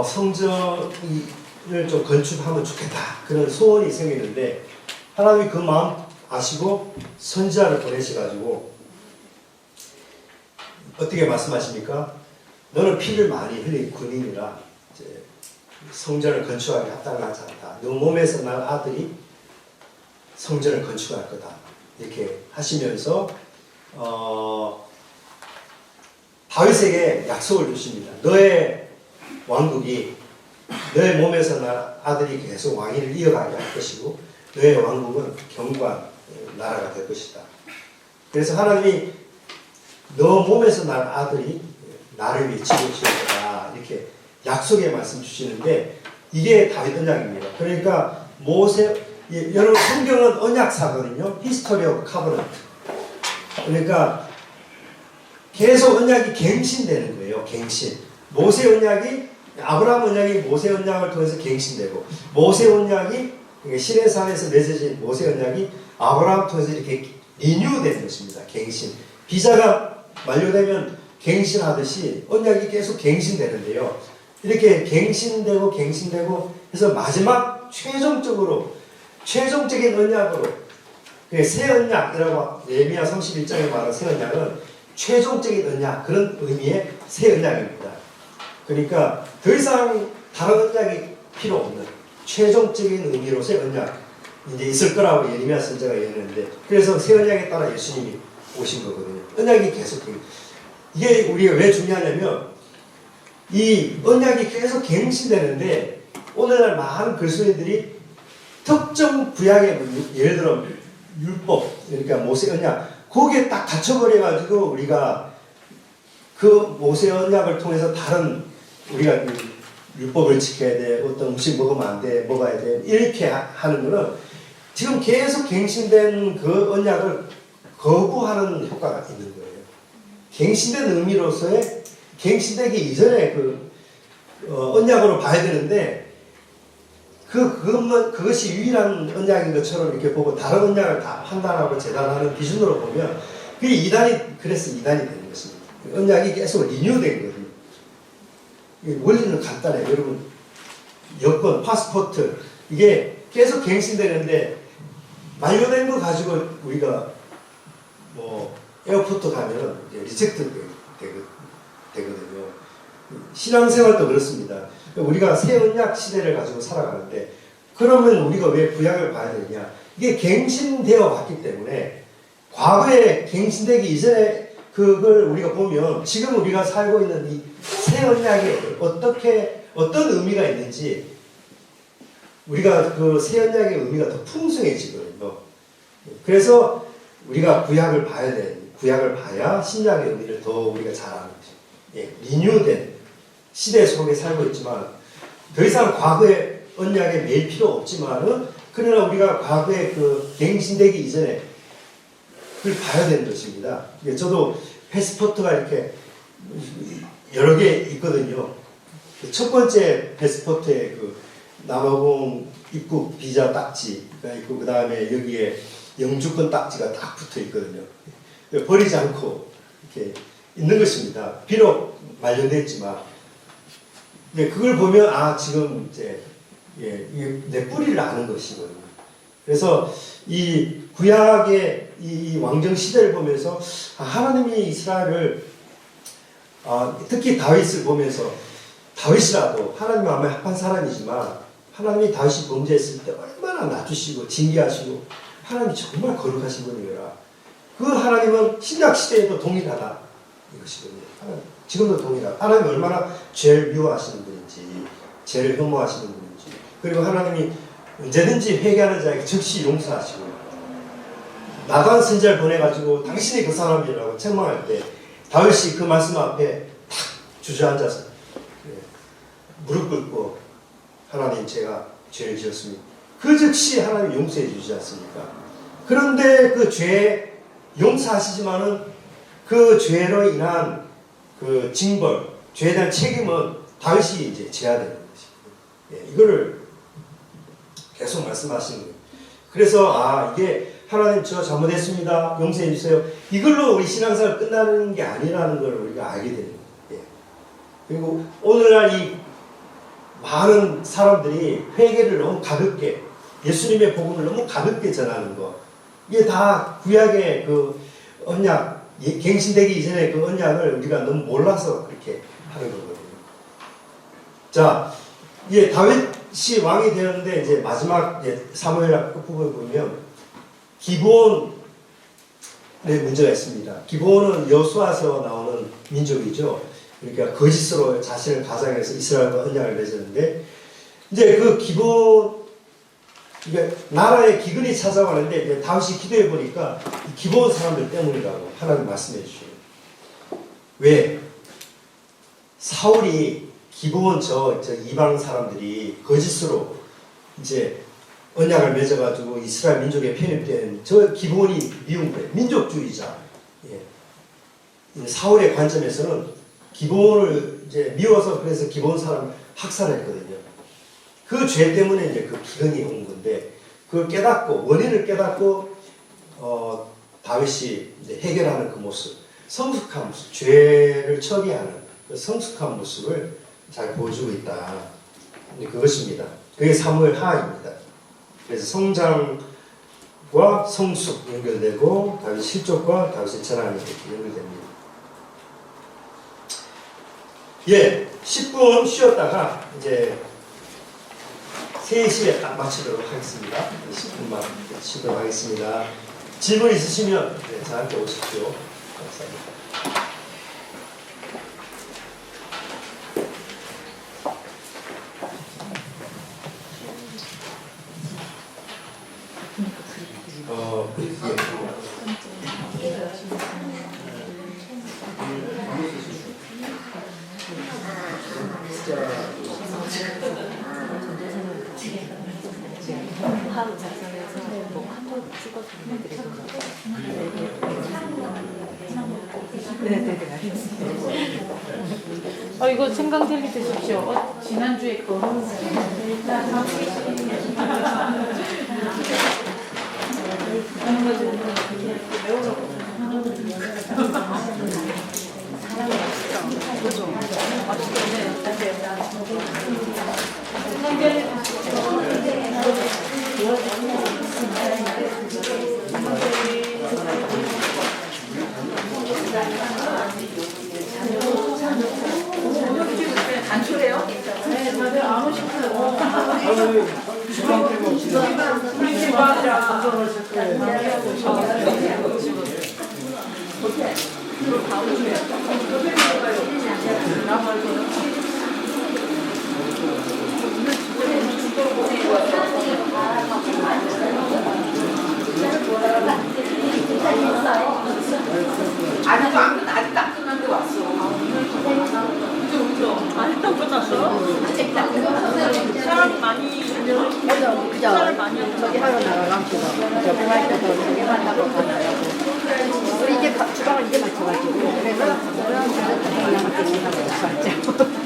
성전을 좀 건축하면 좋겠다 그런 소원이 생기는데 하나님이 그 마음 아시고 선지자를 보내셔가지고 어떻게 말씀하십니까? 너는 피를 많이 흘린 군인이라 이제 성전을 건축하기 합당하지 않다. 너 몸에서 난 아들이 성전을 건축할 거다. 이렇게 하시면서 다윗에게 약속을 주십니다. 너의 왕국이 너의 몸에서 난 아들이 계속 왕위를 이어가게 할 것이고 너의 왕국은 견고한 나라가 될 것이다. 그래서 하나님이 너 몸에서 난 아들이 나를 위해 치우실 거다. 이렇게 약속의 말씀 주시는데 이게 다윗 언약입니다. 그러니까 여러분 성경은 언약사거든요. History of Covenant. 그러니까 계속 언약이 갱신되는 거예요. 갱신. 모세 언약이 아브라함 언약이 모세 언약을 통해서 갱신되고 모세 언약이 시내산에서 맺어진 모세 언약이 아브라함 통해서 이렇게 리뉴되는 것입니다. 갱신. 비자가 만료되면 갱신하듯이 언약이 계속 갱신되는데요. 이렇게 갱신되고 해서 마지막 최종적인 언약으로 새 언약이라고 예레미야 31장에 말하는 새 언약은 최종적인 언약, 그런 의미의 새 언약입니다. 그러니까 더 이상 다른 언약이 필요 없는 최종적인 의미로서의 언약 이제 있을 거라고 예레미야 선지자가 예언했는데, 그래서 새 언약에 따라 예수님이 오신 거거든요. 언약이 계속 이게 우리가 왜 중요하냐면 이 언약이 계속 갱신되는데 오늘날 많은 그리스도인들이 특정 구약의 예를 들어 율법, 그러니까 모세 언약 거기에 딱 갇혀버려 가지고 우리가 그 모세 언약을 통해서 다른 우리가 율법을 지켜야 돼, 어떤 음식 먹으면 안 돼, 먹어야 돼, 이렇게 하는 거는 지금 계속 갱신된 그 언약을 거부하는 효과가 있는 거예요. 갱신된 의미로서의 갱신되기 이전에 언약으로 봐야 되는데 그것이 유일한 언약인 것처럼 이렇게 보고 다른 언약을 다 판단하고 재단하는 기준으로 보면 그게 그래서 이단이 되는 것입니다. 언약이 계속 리뉴된 거거든요. 원리는 간단해요. 여러분, 여권, 파스포트, 이게 계속 갱신되는데 만료된 거 가지고 우리가 에어포트 가면 리젝트 되거든요. 신앙생활도 그렇습니다. 우리가 새 언약 시대를 가지고 살아가는데 그러면 우리가 왜 구약을 봐야 되냐? 이게 갱신되어 왔기 때문에 과거에 갱신되기 이전에 그걸 우리가 보면 지금 우리가 살고 있는 이 새 언약에 어떤 의미가 있는지 우리가 그 새 언약의 의미가 더 풍성해지거든요. 그래서 우리가 구약을 봐야 돼. 구약을 봐야 신약의 의미를 더 우리가 잘 아는 거죠. 예, 리뉴된 시대 속에 살고 있지만 더 이상 과거의 언약에 매일 필요 없지만은 그러나 우리가 과거에 그 갱신되기 이전에 그걸 봐야 되는 것입니다. 예, 저도 패스포트가 이렇게 여러 개 있거든요. 첫 번째 패스포트에 남아공 입국 비자 딱지가 있고 그 다음에 여기에 영주권 딱지가 딱 붙어 있거든요. 버리지 않고 이렇게 있는 것입니다. 비록 만료됐지만, 그걸 보면 지금 이제 내 뿌리를 아는 것이거든요. 그래서 이 구약의 이 왕정 시대를 보면서 하나님이 이스라엘을 특히 다윗을 보면서 다윗이라도 하나님 마음에 합한 사람이지만 하나님이 다윗이 범죄했을 때 얼마나 낮추시고 징계하시고 하나님이 정말 거룩하신 분이라 그 하나님은 신약 시대에도 동일하다 이것이거든요. 지금도 동일하다. 하나님이 얼마나 죄를 미워하시는 분인지 죄를 혐오하시는 분인지 그리고 하나님이 언제든지 회개하는 자에게 즉시 용서하시고 나단 선지자를 보내가지고 당신이 그 사람이라고 책망할 때 다윗이 그 말씀 앞에 탁 주저앉아서 무릎 꿇고 하나님 제가 죄를 지었습니다. 그 즉시 하나님 용서해 주지 않습니까? 그런데 그 죄 용서하시지만은 그 죄로 인한 그 징벌, 죄에 대한 책임은 다윗이 이제 져야 되는 것입니다. 이거를 계속 말씀하시는 거예요. 그래서 이게 하나님 저 잘못했습니다. 용서해 주세요. 이걸로 우리 신앙생활 끝나는 게 아니라는 걸 우리가 알게 되는 거예요. 그리고 오늘날 이 많은 사람들이 회개를 너무 가볍게 예수님의 복음을 너무 가볍게 전하는 거 이게 다 구약의 그 언약 갱신되기 이전에 그 언약을 우리가 너무 몰라서 그렇게 하는 거거든요. 자, 이제 다윗이 왕이 되는데 이제 마지막 사무엘 끝부분을 보면 기브온에 문제가 있습니다. 기브온은 여호수아에서 나오는 민족이죠. 그러니까 거짓으로 자신을 가장해서 이스라엘과 언약을 맺었는데 이제 그 기브온 그러니까 나라에 기근이 찾아가는데 다윗이 기도해 보니까 기브온 사람들 때문이라고 하나님 말씀해 주셔요. 왜? 사울이 기브온 저 이방 사람들이 거짓으로 이제 언약을 맺어가지고 이스라엘 민족에 편입된 저 기브온이 미운 거예요. 민족주의자. 사울의 관점에서는 기브온을 이제 미워서 그래서 기브온 사람 학살했거든요. 그 죄 때문에 이제 그 기근이 온 건데 그걸 깨닫고 원인을 깨닫고 다윗이 이제 해결하는 그 모습, 성숙한 모습, 죄를 처리하는 그 성숙한 모습을 잘 보여주고 있다. 그것입니다. 그게 사무엘 하입니다. 그래서 성장과 성숙 연결되고 다윗 실족과 다윗의 전환이 이렇게 연결됩니다. 10분 쉬었다가 이제 3시에 딱 마치도록 하겠습니다. 10분만 쉬도록 하겠습니다. 질문 있으시면 네, 저한테 오십시오. 감사합니다. 하루 작성해서 뭐한번 찍어서 보내드리던가. 네네네. 이거 생강젤리 드십시오. 지난주에 거. 단초래요? 네, 맞아요. 안 오시고요. 우리 집 아들아. 아직도 안 끝났는데 왔어. 아직도 안 끝났어? 사람 많이 사람 많이 저기 하러 나가가지고 저기 할 때도 저기 한다고 가나요? 우리 이제 주방을 이제 맞춰가지고 그래서 그냥 맞게 하고 갔죠.